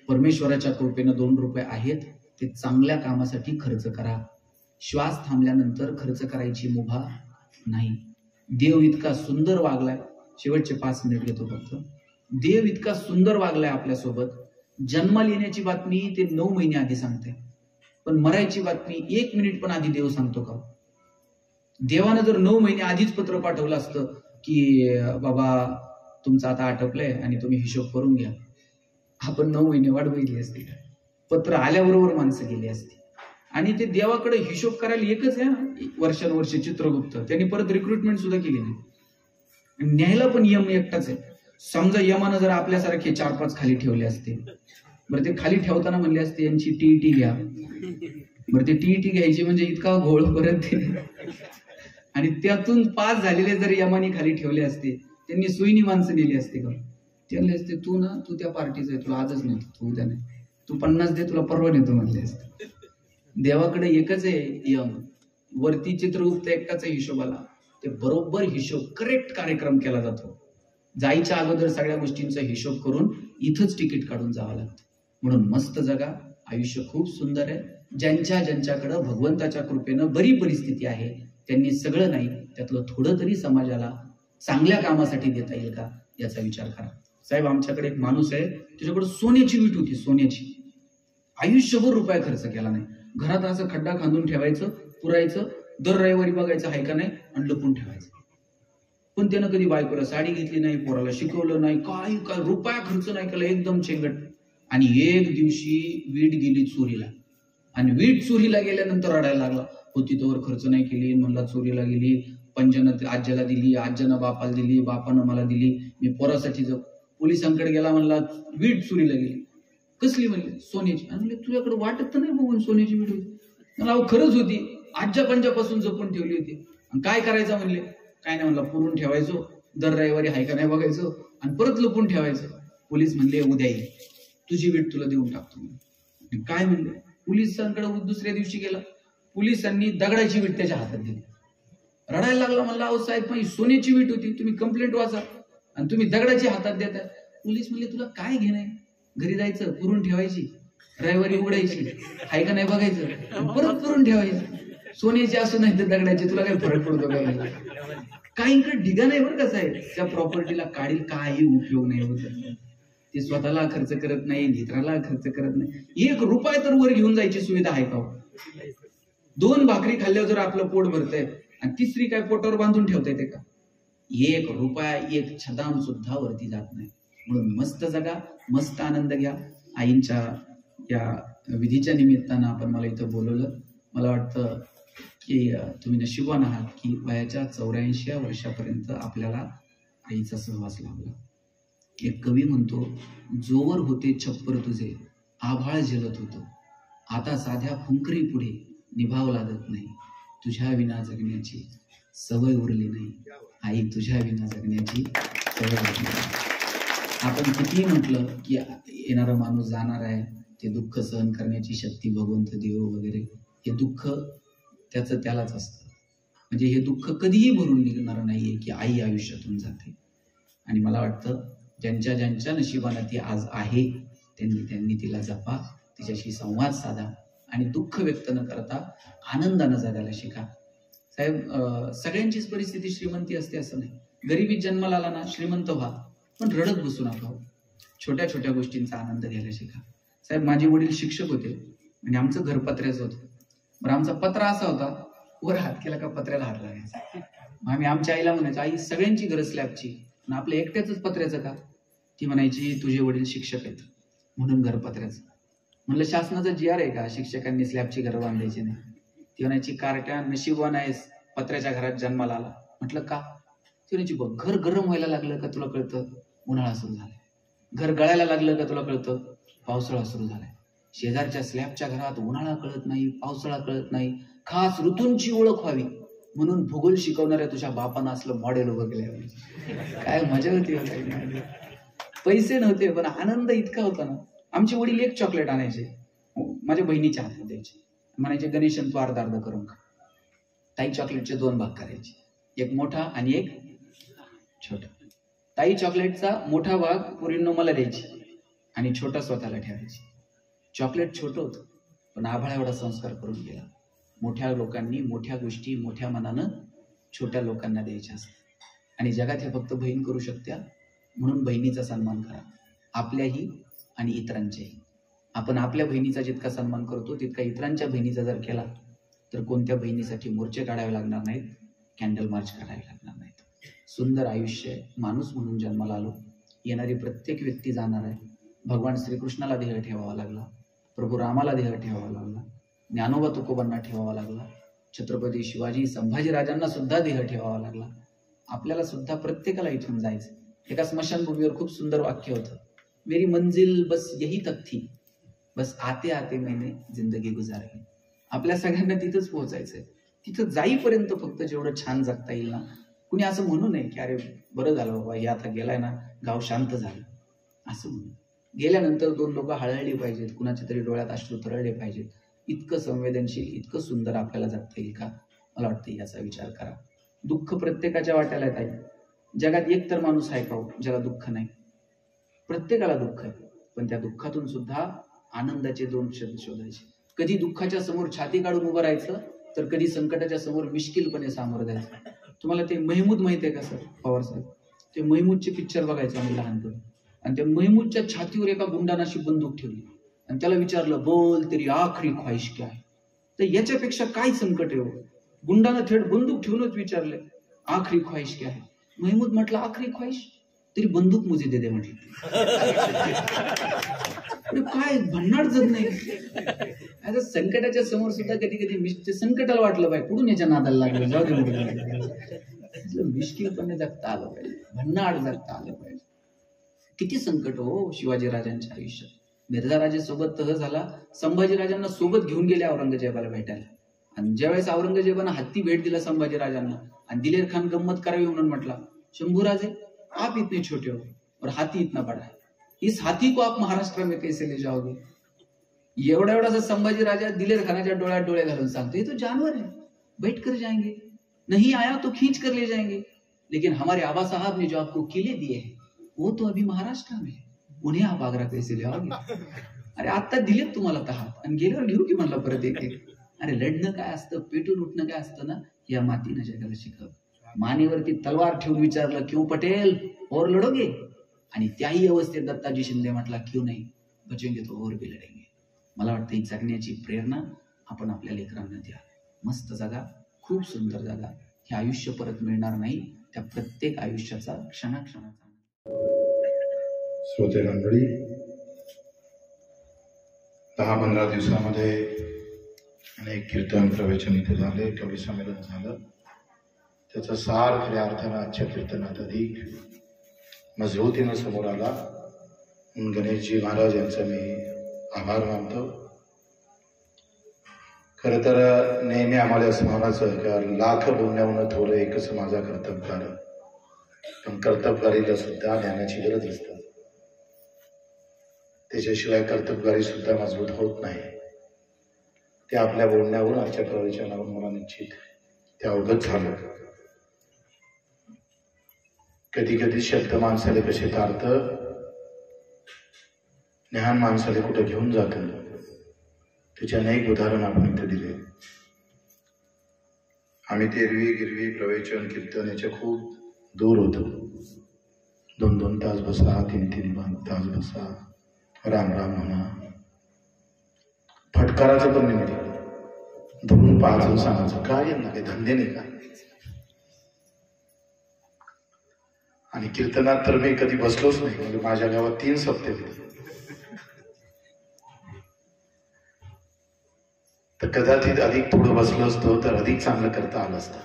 परमेश्वराच्या कृपेनं 2 रुपये आहेत, ते चांगल्या कामासाठी खर्च करा. श्वास थांबल्यानंतर खर्च करायची मुभा नाही. देव इतका सुंदर वागलाय, शेवटचे 5 मिनिट घेतो फक्त. देव इतका सुंदर वागलाय आपल्यासोबत, जन्माला येण्याची बातमी ते 9 महिने आधी सांगते, पण मरायची बातमी 1 मिनिट पण आधी देव सांगतो का? देवानं जर 9 महिने आधीच पत्र पाठवलं असतं की बाबा तुमचं आता आटपलंय आणि तुम्ही हिशोब करून घ्या, आपण 9 महिने वाट बघितली असते का? पत्र आल्याबरोबर माणसं गेली असती. आणि ते देवाकडे हिशोब करायला एकच आहे वर्षानुवर्ष चित्रगुप्त. त्यांनी परत रिक्रुटमेंट सुद्धा केली नाही. न्यायला पण यम एकटाच आहे. समजा यमानं जर आपल्यासारखे 4-5 खाली ठेवले असते, बरं ते खाली ठेवताना म्हणले असते यांची टीईटी घ्या. बरं ते टीईटी घ्यायची म्हणजे इतका घोळ परत आणि त्यातून पास झालेले जर यमानी खाली ठेवले असते, त्यांनी सुईनी माणसं नेली असते का? ते म्हणले असते तू त्या पार्टीचा आहे, तुला आजच नेतो, तू उद्या नाही, तू 50 दे, तुला परवा नेतो म्हणले असते. देवाकडे एकच आहे यम, वरती चित्रगुप्त एकटाच आहे हिशोबाला. ते बरोबर हिशोब करेक्ट कार्यक्रम केला जातो. जायच्या अगोदर सगळ्या गोष्टींचा हिशोब करून इथंच तिकीट काढून जावं लागतं. म्हणून मस्त जगा, आयुष्य खूप सुंदर आहे. ज्यांच्याकडे भगवंताच्या कृपेनं बरी परिस्थिती आहे त्यांनी सगळं नाही, त्यातलं थोडं तरी समाजाला चांगल्या कामासाठी देता येईल का याचा विचार करा. साहेब, आमच्याकडे एक माणूस आहे, त्याच्याकडे सोन्याची वीट होती, सोन्याची. आयुष्यभर रुपया खर्च केला नाही. घरात असं खड्डा खांदून ठेवायचं, पुरायचं, दर रविवारी बघायचं आहे का नाही आणि लपून ठेवायचं. पण त्यानं कधी बायकोला साडी घेतली नाही, पोराला शिकवलं नाही, काय रुपया खर्च नाही केला, एकदम चेंगट. आणि एक दिवशी वीट गेली चोरीला, आणि वीट चोरीला गेल्यानंतर रडायला लागला. होती तोवर खर्च नाही केली, म्हणला चोरीला गेली, पंजानं आज्याला दिली, आज्यानं बापाला दिली, बापानं मला दिली, मी पोरासाठी पोलिसांकडे गेला, म्हणला वीट चोरीला गेली. कसली म्हणले? सोन्याची. म्हणले तुझ्याकडे वाटत तर नाही बघून सोन्याची वीट होती. मला खरंच होती, आज्या पंजापासून जपून ठेवली होती. काय करायचं म्हणले? काय नाही म्हणला, पुरून ठेवायचो, दर रविवारी हाय का नाही बघायचो आणि परत लपून ठेवायचं. पोलीस म्हणले उद्या येईल, तुझी वीट तुला देऊन टाकतो. काय म्हणले? पोलिसांकडे दुसऱ्या दिवशी गेला, पोलिसांनी दगडाची वीट त्याच्या हातात दिली. रडायला लागला, म्हणला अहो साहेब, माझी सोन्याची वीट होती, तुम्ही कंप्लेंट वाचा आणि तुम्ही दगडाची हातात देताय. पोलीस म्हणले तुला काय घेणं आहे? घरी जायचं, पुरून ठेवायची, रविवारी उघडायची, हाय का नाही बघायचं, परत पुरून ठेवायचं. सोन्याची असू नाही तर दगडाची, तुला काही फरक पडतो काय? काहींकडे ढिगा नाही बरं का साहेब, त्या प्रॉपर्टीला काढील काही उपयोग नाही होत. ते स्वतःला खर्च करत नाही, मित्राला खर्च करत नाही. 1 रुपया तर वर घेऊन जायची सुविधा आहे का? 2 भाकरी खाल्ल्यावर जर आपलं पोट भरतंय आणि तिसरी काय पोटावर बांधून ठेवता येते का? 1 रुपया, 1 छदाम सुद्धा वरती जात नाही. म्हणून मस्त जगा, मस्त आनंद घ्या. आईंच्या या विधीच्या निमित्तानं आपण मला इथं बोलवलं. मला वाटतं की तुम्ही नशिबवान आहात की वयाच्या 84व्या वर्षापर्यंत आपल्याला आईचा सहवास लाभला. एक कवी म्हणतो, जोवर होते छप्पर तुझे आभाळ झेलत होतं, आता साध्या फुंकरी पुढे निभाव लागत नाही. तुझ्या विना जगण्याची सवय उरली नाही आई, तुझ्या विना जगण्याची सवय उरली नाही. आपण कितीही म्हटलं की येणारा माणूस जाणार आहे, ते दुःख सहन करण्याची शक्ती भगवंत देव वगैरे, हे दुःख त्याचं त्यालाच असतं. म्हणजे हे दुःख कधीही भरून निघणार नाहीये की आई आयुष्यातून जाते. आणि मला वाटतं ज्यांच्या नशिबानं ती आज आहे त्यांनी तिला जपा, तिच्याशी संवाद साधा आणि दुःख व्यक्त न करता आनंदानं जगायला शिका. साहेब, सगळ्यांचीच परिस्थिती श्रीमंती असते असं नाही. गरिबीत जन्माला आला ना, श्रीमंत व्हा, पण रडत बसू नका. छोट्या छोट्या गोष्टींचा आनंद घ्यायला शिका. साहेब, माझे वडील शिक्षक होते आणि आमचं घर पत्र्याचं होतं. बरं, आमचा पत्रा असा होता, वर हात केला का पत्र्याला हात लागायचा. आम्ही आमच्या आईला म्हणायचो, आई सगळ्यांची घर स्लॅबची आणि आपल्या एकट्याच पत्र्याचं का? ती म्हणायची, तुझे वडील शिक्षक आहेत म्हणून घर पत्र्याचं. म्हणलं शासनाचं GR आहे का शिक्षकांनी स्लॅबची घरं बांधायची नाही? ती म्हणायची, कार्ट्या नशीबवान आहेस पत्र्याच्या घरात जन्माला आला. म्हटलं का? ती म्हणायची, बघ, घर गरम व्हायला लागलं का तुला कळतं उन्हाळा सुरू झालाय, घर गळायला लागलं का तुला कळतं पावसाळा सुरू झालाय. शेजारच्या स्लॅबच्या घरात उन्हाळा कळत नाही, पावसाळा कळत नाही. खास ऋतूंची ओळख व्हावी म्हणून भूगोल शिकवणाऱ्या तुझ्या बापानं असलं मॉडेल उभं केलं. काय मजा होती. पैसे नव्हते पण आनंद इतका होता ना. आमचे वडील 1 चॉकलेट आणायचे, माझ्या बहिणीच्या हातात द्यायचे, म्हणायचे, गणेशन तू अर्धा अर्धा करून खा. ताई चॉकलेटचे 2 भाग करायचे, एक मोठा आणि एक छोटा. ताई चॉकलेटचा मोठा भाग पोरींनो मला द्यायची आणि छोटा स्वतःला ठेवायची. चॉकलेट छोटं होतं पण आभाळ एवढा संस्कार करून गेला. मोठ्या लोकांनी मोठ्या गोष्टी मोठ्या मनानं छोट्या लोकांना द्यायच्या असतात आणि जगात हे फक्त बहीण करू शकत्या. म्हणून बहिणीचा सन्मान करा, आपल्याही आणि इतरांच्याही. आपण आपल्या बहिणीचा जितका सन्मान करतो तितका इतरांच्या बहिणीचा जर केला तर कोणत्या बहिणीसाठी मोर्चे काढावे लागणार नाहीत, कॅन्डल मार्च काढावे लागणार नाहीत. सुंदर आयुष्य आहे. माणूस म्हणून जन्माला आलो, येणारी प्रत्येक व्यक्ती जाणार आहे. भगवान श्रीकृष्णाला ध्येय ठेवावा लागला, प्रभू रामाला देह ठेवावा लागला, ज्ञानोबा तुकोबांना ठेवावा लागला, छत्रपती शिवाजी संभाजीराजांना सुद्धा देह ठेवावा लागला. आपल्याला सुद्धा प्रत्येकाला इथून जायचं. एका स्मशानभूमीवर खूप सुंदर वाक्य होतं, मेरी मंजिल बस यही तक थी, बस आते आते मैंने जिंदगी गुजारली. आपल्या सगळ्यांना तिथंच पोहोचायचंय. तिथं जाईपर्यंत फक्त जेवढं छान जगता येईल ना, कुणी असं म्हणू नये की अरे बरं झालं बाबा हे आता गेलाय ना, गाव शांत झालं, असं म्हणून. गेल्यानंतर दोन लोक हळहळली पाहिजेत, कुणाच्या तरी डोळ्यात अश्रू तरळले पाहिजेत. इतकं संवेदनशील, इतकं सुंदर आपल्याला जगता येईल का? मला वाटतं याचा विचार करा. दुःख प्रत्येकाच्या वाट्याला येत आहे. जगात एक तर माणूस आहे का ज्याला दुःख नाही? प्रत्येकाला दुःख आहे, पण त्या दुःखातून सुद्धा आनंदाचे दोन शब्द शोधायचे. कधी दुःखाच्या समोर छाती काढून उभं राहायचं, तर कधी संकटाच्या समोर मिश्किलपणे सामोरं जायचं. तुम्हाला ते महमूद माहित आहे का सर पवार साहेब? ते महमूदचे पिक्चर बघायचो आम्ही लहानपणी, आणि त्या महमूदच्या छातीवर एका गुंडानं अशी बंदूक ठेवली आणि त्याला विचारलं, बोल तेरी आखरी ख्वाहिश क्या है? तर याच्यापेक्षा काय संकट आहे? गुंडानं थेट बंदूक ठेवूनच विचारले, आखरी ख्वाहिश क्या है? महमूद म्हटलं, आखरी ख्वाहिश तरी बंदूक मुझे दे दे म्हटलं. काय भन्नाट जग नाही. आता संकटाच्या समोर सुद्धा कधी कधी संकटाला वाटलं पाहिजे कुठून याच्या नादाला लागलं, जाऊ दे, मिश्किलपणे जगता आलं पाहिजे, भन्नाट जगता आलं पाहिजे. किती संकट हो शिवाजी राजांच्या आयुष्यात. मिर्झा राजेसोबत तह झाला, संभाजीराजांना सोबत घेऊन गेले औरंगजेबाला भेटायला, आणि ज्यावेळेस औरंगजेबानं हत्ती भेट दिला संभाजीराजांना, आणि दिलेर खान गंमत करावी म्हणून म्हटला, शंभूराजे आप इतने छोटे हो और हाथी इतना बड़ा है, इस हाथी को आप महाराष्ट्र में कैसे ले जाओगे? एवढा एवढा संभाजी राजा दिलेर खानाच्या डोळ्यात डोळे घालून सांगतो, ये तो जानवर है, बैठ कर जाएंगे, नहीं आया तो खींच कर ले जाएंगे, लेकिन हमारे आबा साहब ने जो आपको किले दिए हैं वो तो अभी महाराष्ट्र में है, उन्हें आप आग्रा कैसे ले आओगे? अरे आता दिलेत तुम्हाला तहात आणि गेल्यावर घेऊ की म्हणलं परत एक एक. अरे लढणं काय असतं, पेटून उठणं काय असतं ना, या मातीनं जगाला शिकव. मानेवरती तलवार ठेवून विचारलं, क्यों पटेल और लढोगे? आणि त्याही अवस्थेत दत्ताजी शिंदे म्हटला, क्यों नाही, बचेंगे तो और भी लढेंगे. मला वाटतं ही जगण्याची प्रेरणा आपण आपल्या लेकरांना द्या. मस्त जगा, खूप सुंदर जगा. हे आयुष्य परत मिळणार नाही, त्या प्रत्येक आयुष्याचा क्षणाक्षणाचा. श्रोते मंडळी, 10-15 दिवसामध्ये अनेक कीर्तन प्रवचन इथे झाले, कवी संमेलन झालं. त्याचा सार खऱ्या अर्थानं आजच्या कीर्तनात अधिक मजबूतीनं समोर आला. गणेशजी महाराज यांचा मी आभार मानतो. खरं तर नेहमी आम्हाला असं म्हणायचं की लाख बोलण्याहून थोडं एकच माझा कर्तबगार, पण कर्तबगारीला सुद्धा ज्ञानाची गरज असते. त्याच्याशिवाय कर्तबगारी सुद्धा मजबूत होत नाही. ते आपल्या बोलण्यावरून आजच्या प्रवचनावरून मला निश्चित ते अवगत झालं. कधी कधी शब्द माणसाला कसे तारतं, ज्ञान माणसाला कुठं घेऊन जातं, त्याचे अनेक उदाहरण आपण इथे दिले. आम्ही ते एरवी गिरवी प्रवचन कीर्तन याच्या खूप दूर होतो. 2-2 तास बसा, 3-3 तास बसा, राम राम म्हणा. फटकाराचं पण निमित्त धरून पाहायचं, सांगायचं काय यांना काही धंदे नाही का? आणि कीर्तनात तर मी कधी बसलोच नाही. म्हणजे माझ्या गावात 3 सप्ते होते, तर कदाचित अधिक थोडं बसलो असतो तर अधिक चांगलं करता आलं असतं.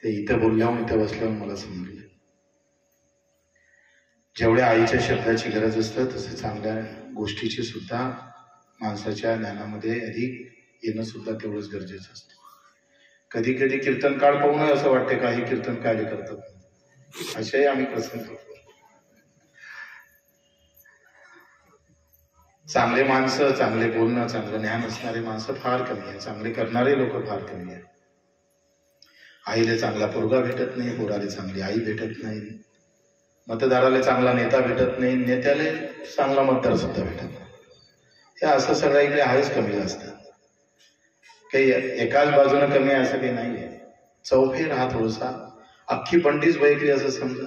ते इथं बोलल्याहून इथं बसल्याहून मला समजलं, जेवढ्या आईच्या शब्दाची गरज असतं तसे चांगल्या गोष्टीची सुद्धा माणसाच्या ज्ञानामध्ये अधिक येणं सुद्धा तेवढंच गरजेचं असतं. कधी कधी कीर्तन काळ पाहूनही असं वाटते का हे कीर्तन काय करतात, अशाही आम्ही प्रसंग करतो. चांगले माणसं, चांगले बोलणं, चांगलं ज्ञान असणारे माणसं फार कमी आहे. चांगले करणारे लोक फार कमी आहे. आईला चांगला पोरगा भेटत नाही, पोराला चांगली आई भेटत नाही, मतदाराला चांगला नेता भेटत नाही, नेत्याला चांगला मतदार सुद्धा भेटत नाही. हे असं सगळं इकडे आहेच कमी जास्त. काही एकाच बाजूने कमी आहे असं काही नाहीये. चौफेर हा थोडासा अख्खी बंडीच बैकली असं समजा.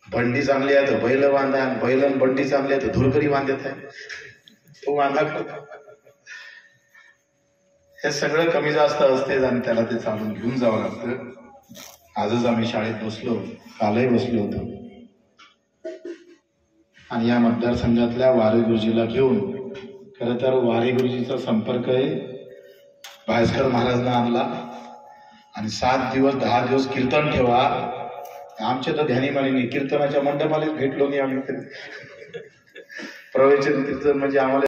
बंडी चांगली आहे तर बैल बांधा, बैल बंडी चांगली आहे तर धुरकरी बांधत आहे, तो बांधा करतो. हे सगळं कमी जास्त असते आणि त्याला ते चालून घेऊन जावं लागतं. आजच आम्ही शाळेत बसलो, कालही बसलो होतो. आणि या मतदारसंघातल्या वारे गुरुजीला घेऊन खरं तर वारे गुरुजीचा संपर्क आहे भायस्कर महाराजांना आणला आणि 7 दिवस 10 दिवस कीर्तन ठेवा. आमच्या तर ध्यानीमानी कीर्तनाच्या मंडपाला भेटलो नाही आम्ही. प्रवचन कीर्तन म्हणजे आम्हाला